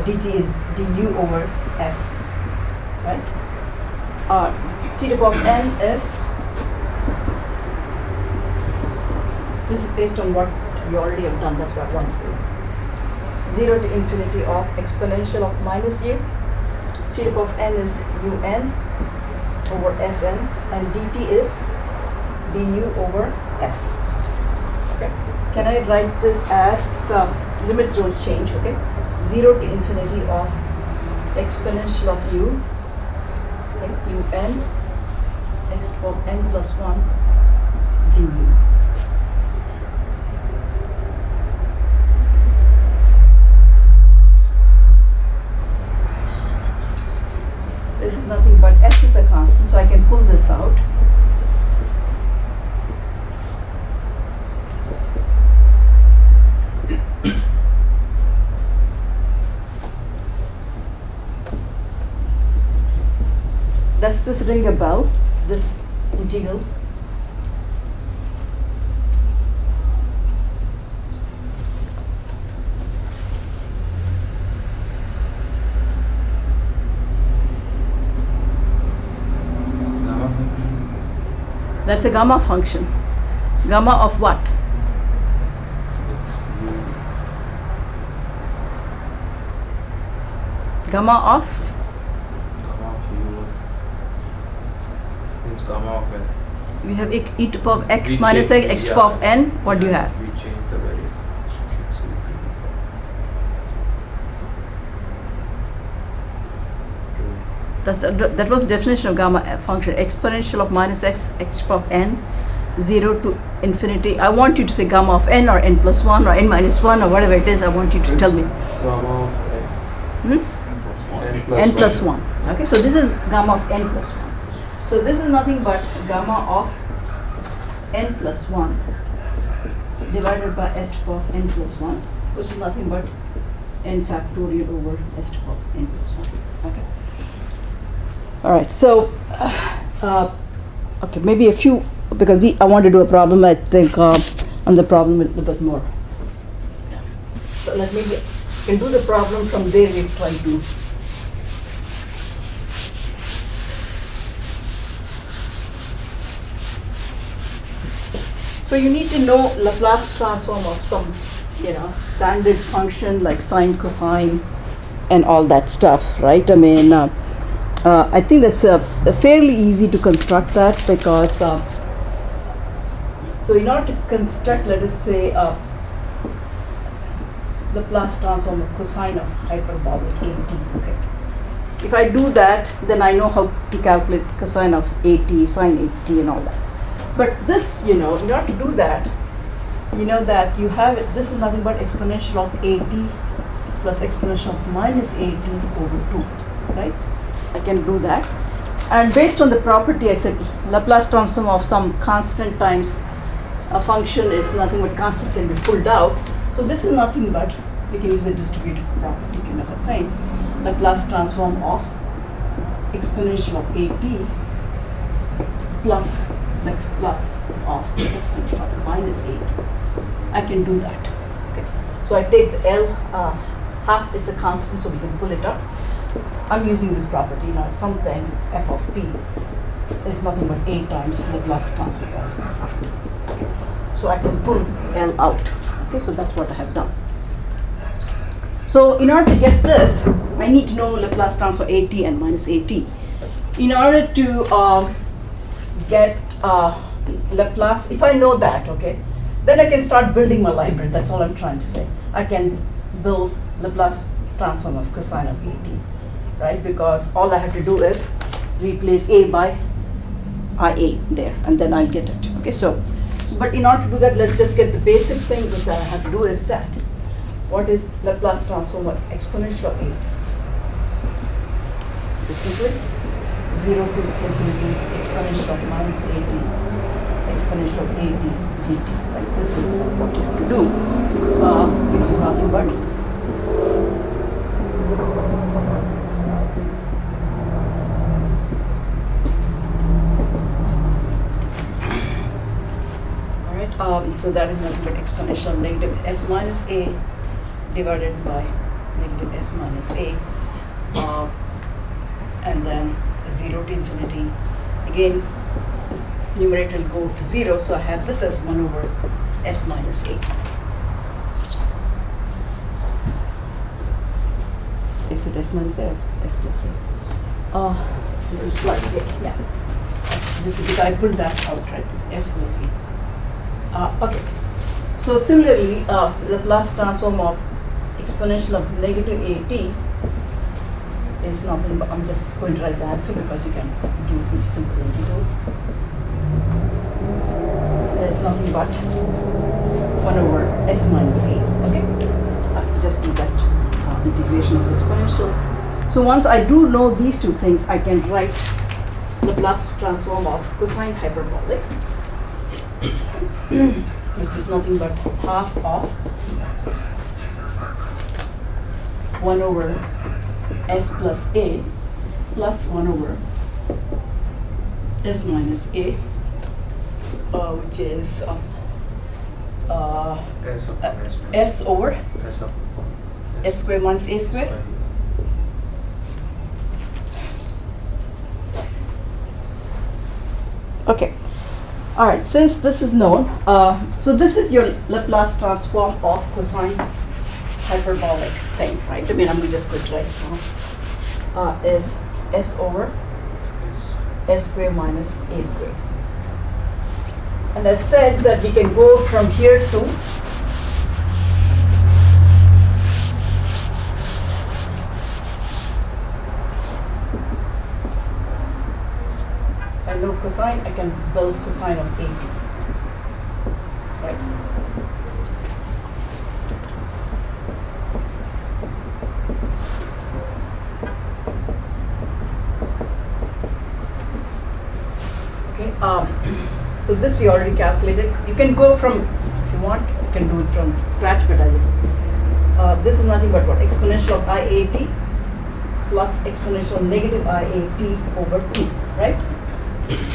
dt is du over s, right? T to the power of n is, this is based on what you already have done, that's what I want to do. 0 to infinity of exponential of minus u. Phi of n is un over Sn, and dt is du over S. Okay. Can I write this as limits don't change, okay? 0 to infinity of exponential of u, okay, un, x to the n plus 1 du. This is nothing but S is a constant, so I can pull this out. Does this ring a bell, this integral? Gamma function. That's a gamma function. Gamma of what? It's u. Gamma of? Gamma of u. It's gamma of n. We have e to the power of x We minus change- x to the yeah. power of n. What do you Yeah, have? We change the variable. It's e to the power. That was the definition of gamma function. Exponential of minus x to the power of n, 0 to infinity. I want you to say gamma of n or n plus 1 or n minus 1 or whatever it is. I want you to tell me. Gamma of Hmm? n n plus 1. Okay, so this is gamma of n plus 1. So this is nothing but gamma of n plus 1 divided by s to the power of n plus 1, which is nothing but n factorial over s to the power of n plus 1. Okay. All right. So, okay, maybe a few, because I want to do a problem, I think, on the problem a little bit more. So let me can do the problem from there. We try to. So you need to know Laplace transform of some, standard function like sine, cosine, and all that stuff, right? I mean, I think that's fairly easy to construct that because, so in order to construct, let us say, Laplace transform of cosine of hyperbolic AT, okay. If I do that, then I know how to calculate cosine of AT, sine AT, and all that. But this, in order to do that, you know that you have it, this is nothing but exponential of AT plus exponential of minus AT over 2, right? I can do that. And based on the property, I said Laplace transform of some constant times a function is nothing but constant can be pulled out. So this is nothing but, we can use a distributive property kind of a thing. Laplace transform of exponential of AT plus plus of exponential of minus 8. I can do that. Okay. So I take the L, half is a constant, so we can pull it up. I'm using this property now. Something f of t is nothing but 8 times Laplace transform of f of t. So I can pull L out. Okay, so that's what I have done. So in order to get this, I need to know Laplace transform AT and minus AT. In order to get Laplace, if I know that, okay, then I can start building my library. That's all I'm trying to say. I can build Laplace transform of cosine of AT, right? Because all I have to do is replace A by IA there, and then I get it. Okay, so but in order to do that, let's just get the basic thing which I have to do is that. What is Laplace transform of exponential of 8? It's simply 0 to infinity exponential of minus 80 exponential of 80 dt. Right? This is what you have to do, which is nothing but so that is nothing but exponential of negative s minus a divided by negative s minus a, and then 0 to infinity. Again, numerator will go to 0, so I have this as 1 over s minus a. is it S minus A or S plus A? This is plus A, yeah. This is it, I pulled that out, right? S plus A. Okay. So similarly, the Laplace transform of exponential of negative AT is nothing but, I'm just going to write the answer because you can do these simple integrals. It's nothing but 1 over S minus A, okay? Just do that integration of exponential. So once I do know these two things, I can write Laplace transform of cosine hyperbolic, which is nothing but half of 1 over S plus A plus 1 over S minus A, which is S upon S. S over S up. S square minus A square. Okay. All right. Since this is known, so this is your Laplace transform of cosine hyperbolic thing, right? I mean, I'm just going to write it down. Is S over S square minus A square. And I said that we can go from here to I know cosine, I can build cosine of 80. Right? Okay. So this we already calculated. You can go from, if you want, you can do it from scratch, but this is nothing but what? Exponential of IAT plus exponential of negative IAT over 2, right?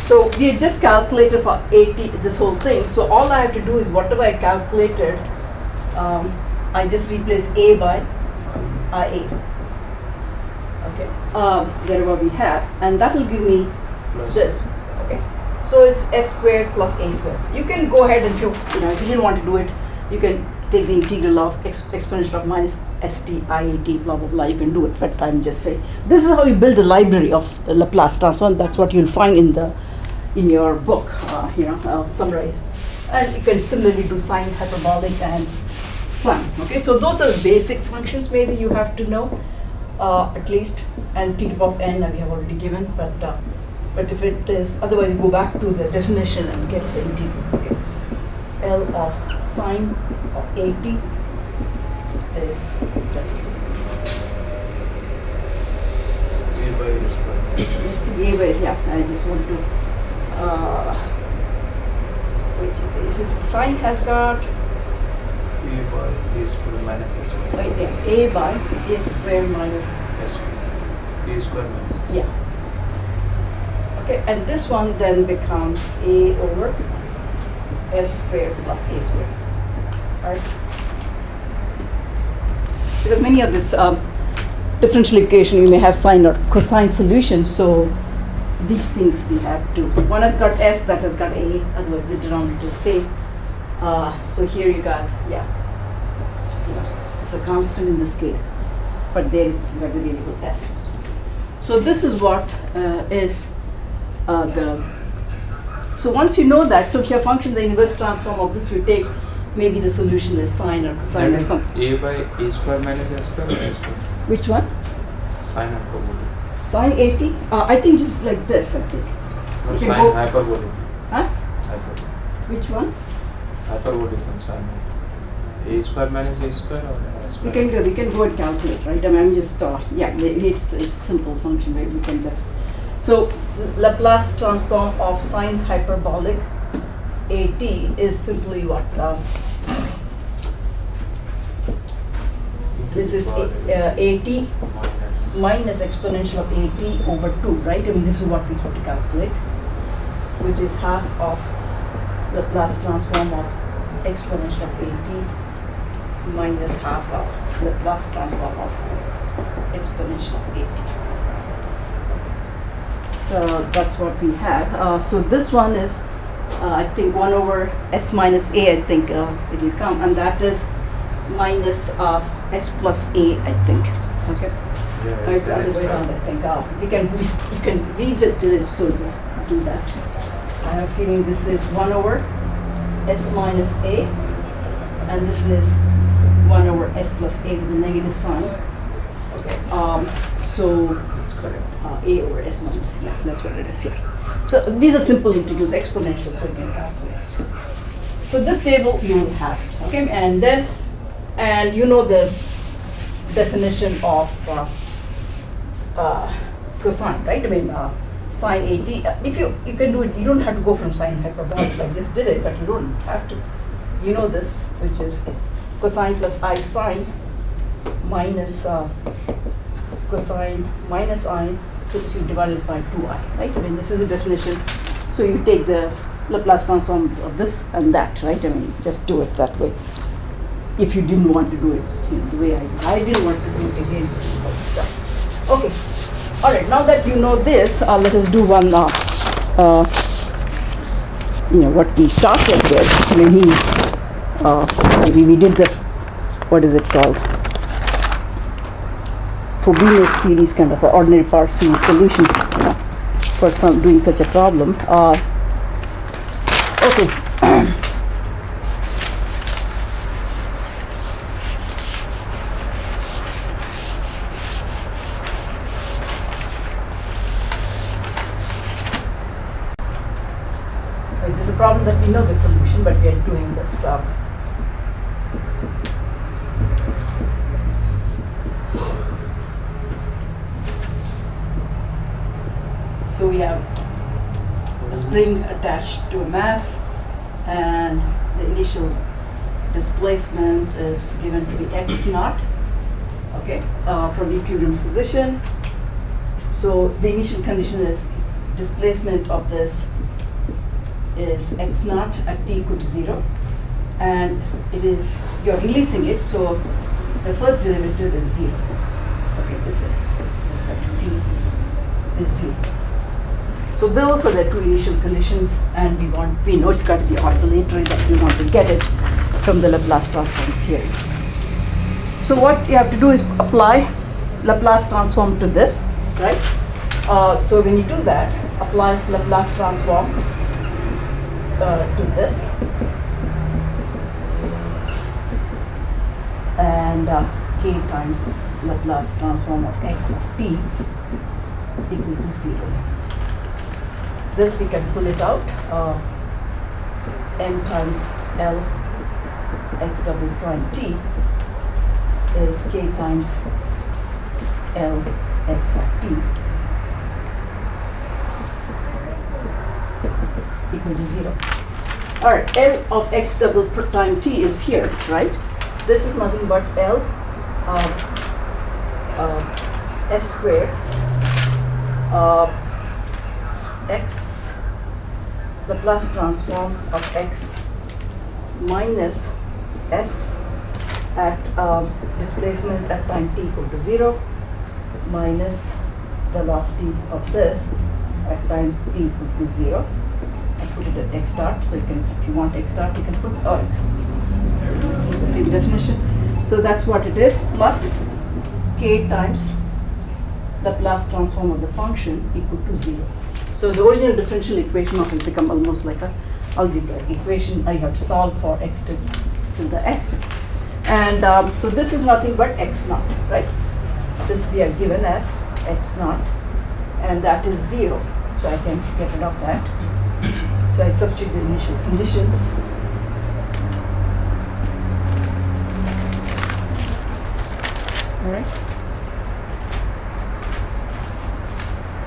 So we had just calculated for AT this whole thing. So all I have to do is whatever I calculated, I just replace A by IA. Okay, wherever we have, and that will give me Plus this. Okay, so it's S squared plus A squared. You can go ahead and if you didn't want to do it, you can take the integral of exponential of minus ST IAT blah blah blah. You can do it, but I'm just saying this is how you build the library of Laplace transform. That's what you'll find in your book. I'll summarize, and you can similarly do sine hyperbolic and sine. Okay, so those are the basic functions. Maybe you have to know at least, and t to the power of n we have already given, but if it is otherwise, you go back to the definition and get the integral. Okay, L of sine of AT is this. A by A square. A by, yeah, I just want to, which is sine has got, A by A square minus S square. yeah, A by A square minus, S square. A square minus. yeah. Okay, and this one then becomes A over S squared plus A squared, right? Because many of this differential equation, you may have sine or cosine solutions, so these things we have to. One has got S, that has got A, otherwise the denominator is the same. So here you got, it's a constant in this case, but then you got the variable S. So this is what is so once you know that, so if your function, the inverse transform of this, we take, maybe the solution is sine or cosine That or is something. A by A square minus S square or S square? Which one? Sine hyperbolic. Sine 80? I think just like this, I think. No, You can sine go- hyperbolic. Huh? Hyperbolic. Which one? Hyperbolic and sine. A square minus A square or S square? We can go and calculate, right? I mean, I'm just, it's a simple function, right? We can just, so Laplace transform of sine hyperbolic AT is simply what? This is AT minus exponential of AT over 2, right? I mean, this is what we have to calculate, which is half of Laplace transform of exponential of AT minus half of Laplace transform of exponential of AT. So that's what we have. So this one is, I think, 1 over S minus A, I think it will come, and that is minus S plus A, I think. Okay. Yeah, It's the other way around, I think. We just did it, so just do that. I have a feeling this is 1 over s minus a, and this is 1 over s plus a with a negative sign. Okay. So That's correct. a over s minus, yeah, that's what it is, yeah. So these are simple integers, exponentials, so you can calculate. So this table you will have, okay, and then, and you know the definition of cosine, right? I mean, sine AT. If you can do it, you don't have to go from sine hyperbolic. I just did it, but you don't have to. You know this, which is cosine plus I sine minus cosine minus I which you divided by 2i, right? I mean, this is a definition. So you take the Laplace transform of this and that, right? I mean, just do it that way. If you didn't want to do it the way I didn't want to do it again, all this stuff. Okay. All right. Now that you know this, let us do one. What we started with. Maybe we did the, what is it called? Frobenius series, kind of an ordinary power series solution for doing such a problem. Okay. There's a problem that we know the solution, but we are doing this. So we have a spring attached to a mass, and the initial displacement is given to be x naught, okay, from equilibrium position. So the initial condition is displacement of this is x naught at t equal to 0, and it is, you're releasing it, so the first derivative is 0. Okay, with respect to t is 0. So those are the two initial conditions, and we know it's got to be oscillatory, but we want to get it from the Laplace transform theory. So what you have to do is apply Laplace transform to this, right? So when you do that, apply Laplace transform to this, and k times Laplace transform of x of p equal to 0. This we can pull it out. M times L x double prime t is k times L x of t equal to 0. All right, L of x double prime t is here, right? This is nothing but L s squared x Laplace transform of x minus s at displacement at time t equal to 0 minus velocity of this at time t equal to 0. I put it at x dot, so you can, if you want x dot, you can put x. See the same definition. So that's what it is, plus k times Laplace transform of the function equal to 0. So the original differential equation will become almost like an algebraic equation. I have to solve for x to the x. And so this is nothing but x naught, right? This we are given as x naught, and that is 0. So I can get rid of that. So I substitute the initial conditions. All right.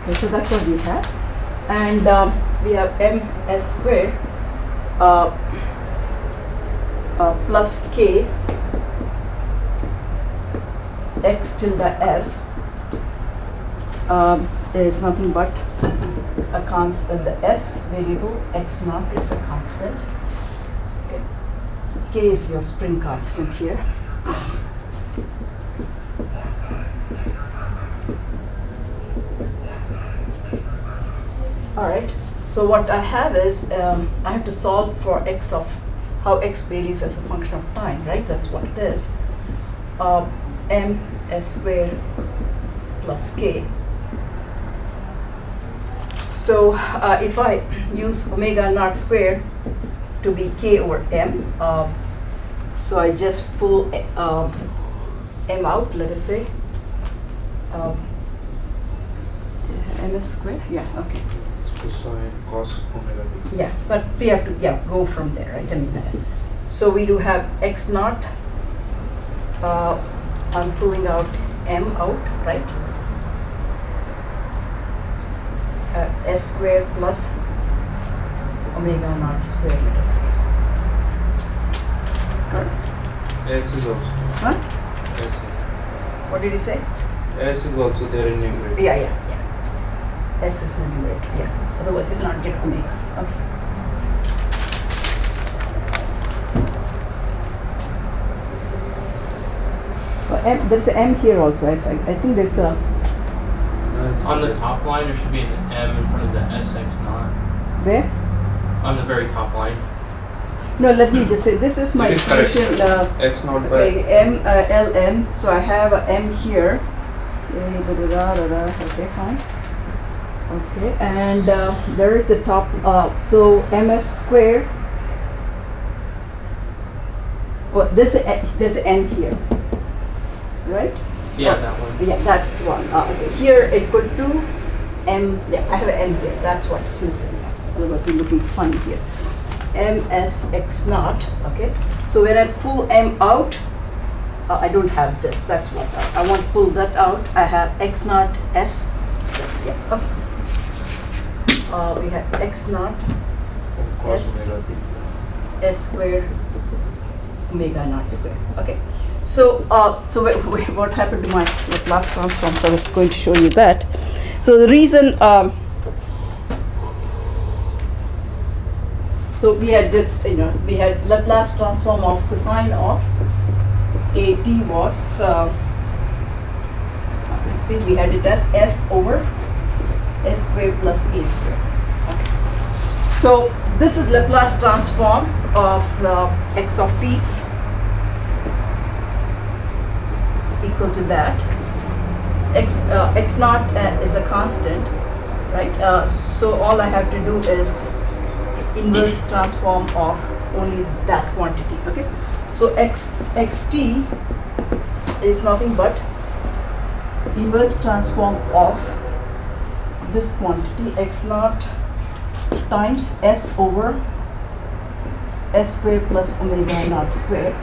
Okay, so that's what we have. And we have ms squared plus k x tilde s is nothing but a constant. The s variable x naught is a constant. Okay. So k is your spring constant here. All right, so what I have is, I have to solve for x of, how x varies as a function of time, right? That's what it is. M s squared plus k. So if I use omega naught square to be k over m, so I just pull m out, let us say, ms square, yeah, okay. Cosine cos omega t. Yeah, but we have to go from there, right? I mean, so we do have x naught. I'm pulling out m out, right? S square plus omega naught square, let us say. Is correct? S is also. Huh? S What did you say? is also there in numerator. Yeah. S is the numerator, yeah. Otherwise you cannot get omega. Okay. There's an m here also. I think there's a. On the top line, there should be an M in front of the SX naught. Where? On the very top line. No, let me just say, this is my It is correct. equation. X naught Okay, by m, lm. So I have a m here. Okay, fine. Okay, and there is the top. So ms square. Oh, there's a m here, right? Yeah, Oh, that one. Yeah, that's one. Okay, here equal to m. Yeah, I have an m here. That's what is missing. Otherwise, it's looking funny here. ms x naught. Okay. So when I pull m out, I don't have this. That's what I want to pull that out. I have x naught s. This. Yeah. Okay. We have x naught cos S. omega t. s square omega naught square. Okay. So, what happened to my Laplace transform? So I was going to show you that. So the reason, so we had just, we had Laplace transform of cosine of at was, I think we had it as s over s square plus a square. Okay. So this is Laplace transform of x of t equal to that. X naught is a constant, right? So all I have to do is inverse transform of only that quantity. Okay. So xt is nothing but inverse transform of this quantity x naught times s over s square plus omega naught square.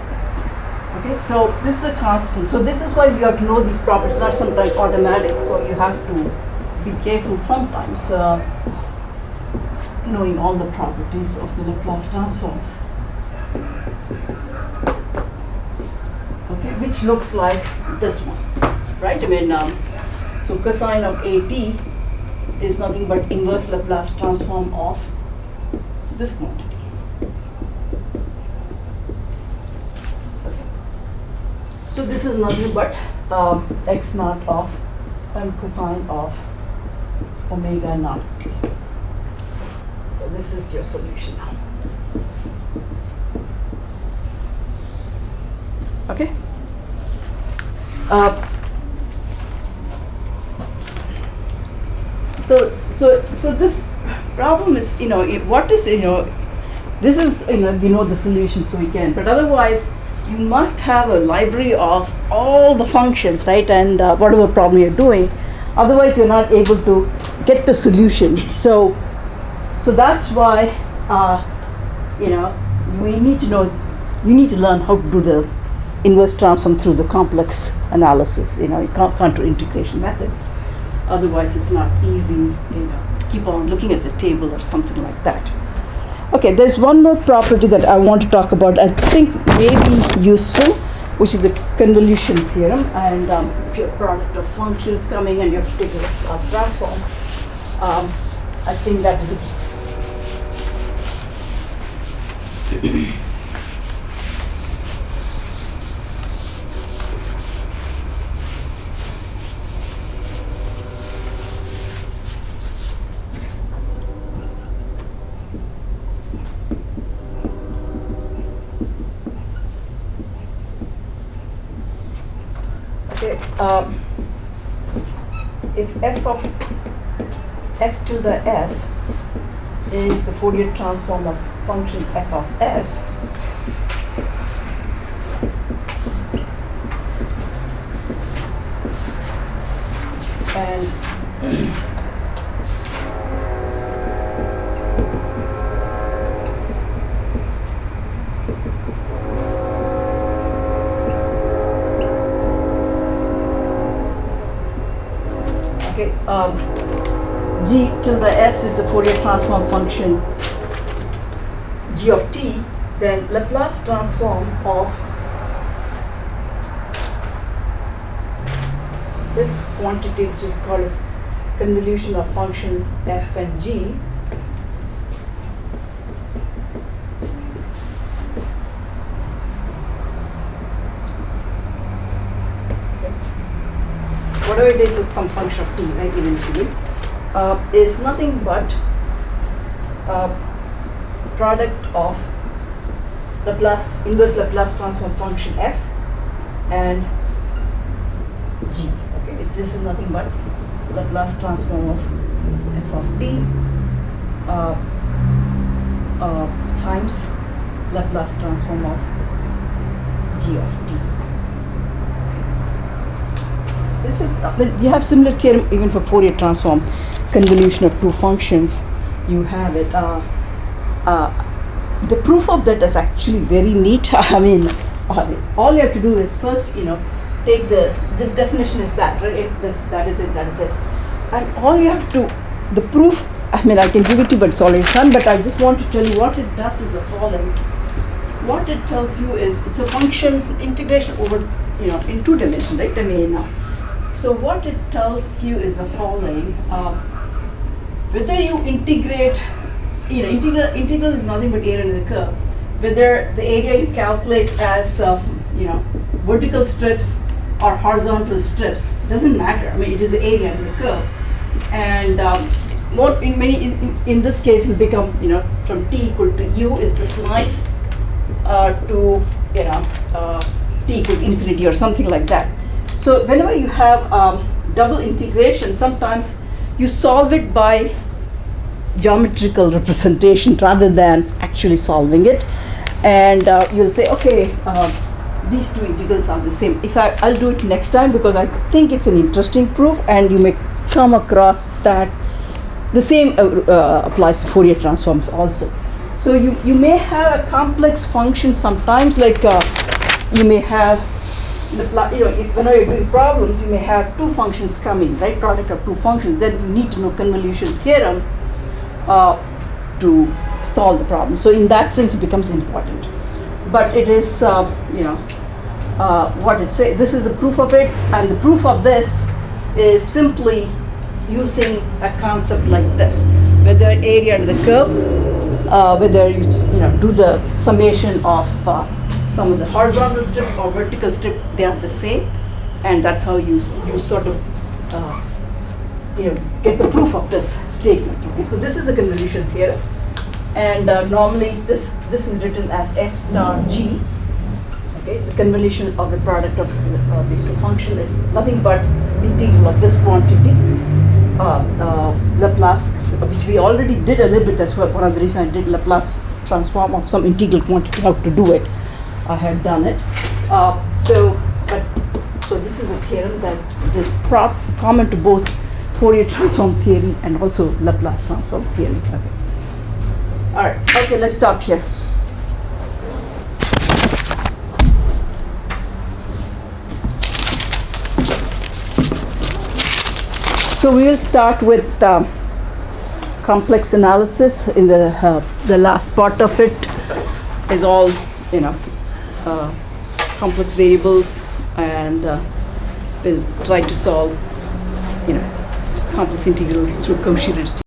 Okay, so this is a constant. So this is why you have to know these properties, not sometimes automatic. So you have to be careful sometimes knowing all the properties of the Laplace transforms. Okay, which looks like this one, right? I mean, so cosine of at is nothing but inverse Laplace transform of this quantity. So this is nothing but x naught of cosine of omega naught t. So this is your solution now. Okay. So this problem is, what is, this is, we know the solution, so we can, but otherwise you must have a library of all the functions, right? And whatever problem you're doing, otherwise you're not able to get the solution. So that's why, we need to know, you need to learn how to do the inverse transform through the complex analysis, contour integration methods. Otherwise it's not easy, keep on looking at the table or something like that. Okay, there's one more property that I want to talk about, I think may be useful, which is the convolution theorem. And if your product of functions coming and you have to take a Laplace transform, I think that is if f of f tilde s is the Fourier transform of function f of s, and okay, g tilde s is the Fourier transform function g of t, then Laplace transform of this quantity, which is called as convolution of function f and g, whatever it is some function of t, right, eventually, is nothing but product of Laplace, inverse Laplace transform function f and g. Okay, this is nothing but Laplace transform of f of t times Laplace transform of g of t. This is, you have similar theorem even for Fourier transform, convolution of two functions. You have it. The proof of that is actually very neat. I mean, all you have to do is first, take this definition is that, right? If this, that is it, and all you have to, the proof. I mean, I can give it to you, but it's already done. But I just want to tell you what it does is the following. What it tells you is it's a function integration over, in two dimensions, right? I mean. So what it tells you is the following: whether you integrate, integral is nothing but area under the curve. Whether the area you calculate as vertical strips or horizontal strips doesn't matter. I mean, it is the area under the curve, and in this case it'll become from t equal to u is this line to t equal to infinity or something like that. So whenever you have double integration, sometimes you solve it by geometrical representation rather than actually solving it, and you'll say, okay, these two integrals are the same. I'll do it next time because I think it's an interesting proof, and you may come across that the same applies to Fourier transforms also. So you may have a complex function sometimes, like you may have whenever you're doing problems, you may have two functions coming, right? Product of two functions. Then you need to know convolution theorem to solve the problem. So in that sense, it becomes important. But it is, what it says. This is a proof of it, and the proof of this is simply using a concept like this: whether area under the curve, whether you do the summation of some of the horizontal strip or vertical strip, they are the same, and that's how you sort of get the proof of this statement. Okay, so this is the convolution theorem, and normally this is written as f star g. Okay, the convolution of the product of these two functions is nothing but integral of this quantity, Laplace, which we already did a little bit. That's one of the reasons I did Laplace transform of some integral quantity. How to do it? I have done it. So this is a theorem that is common to both Fourier transform theory and also Laplace transform theory. Okay. All right. Okay. Let's stop here. So we will start with complex analysis. In the last part of it is all complex variables, and we'll try to solve complex integrals through Cauchy-Riemann.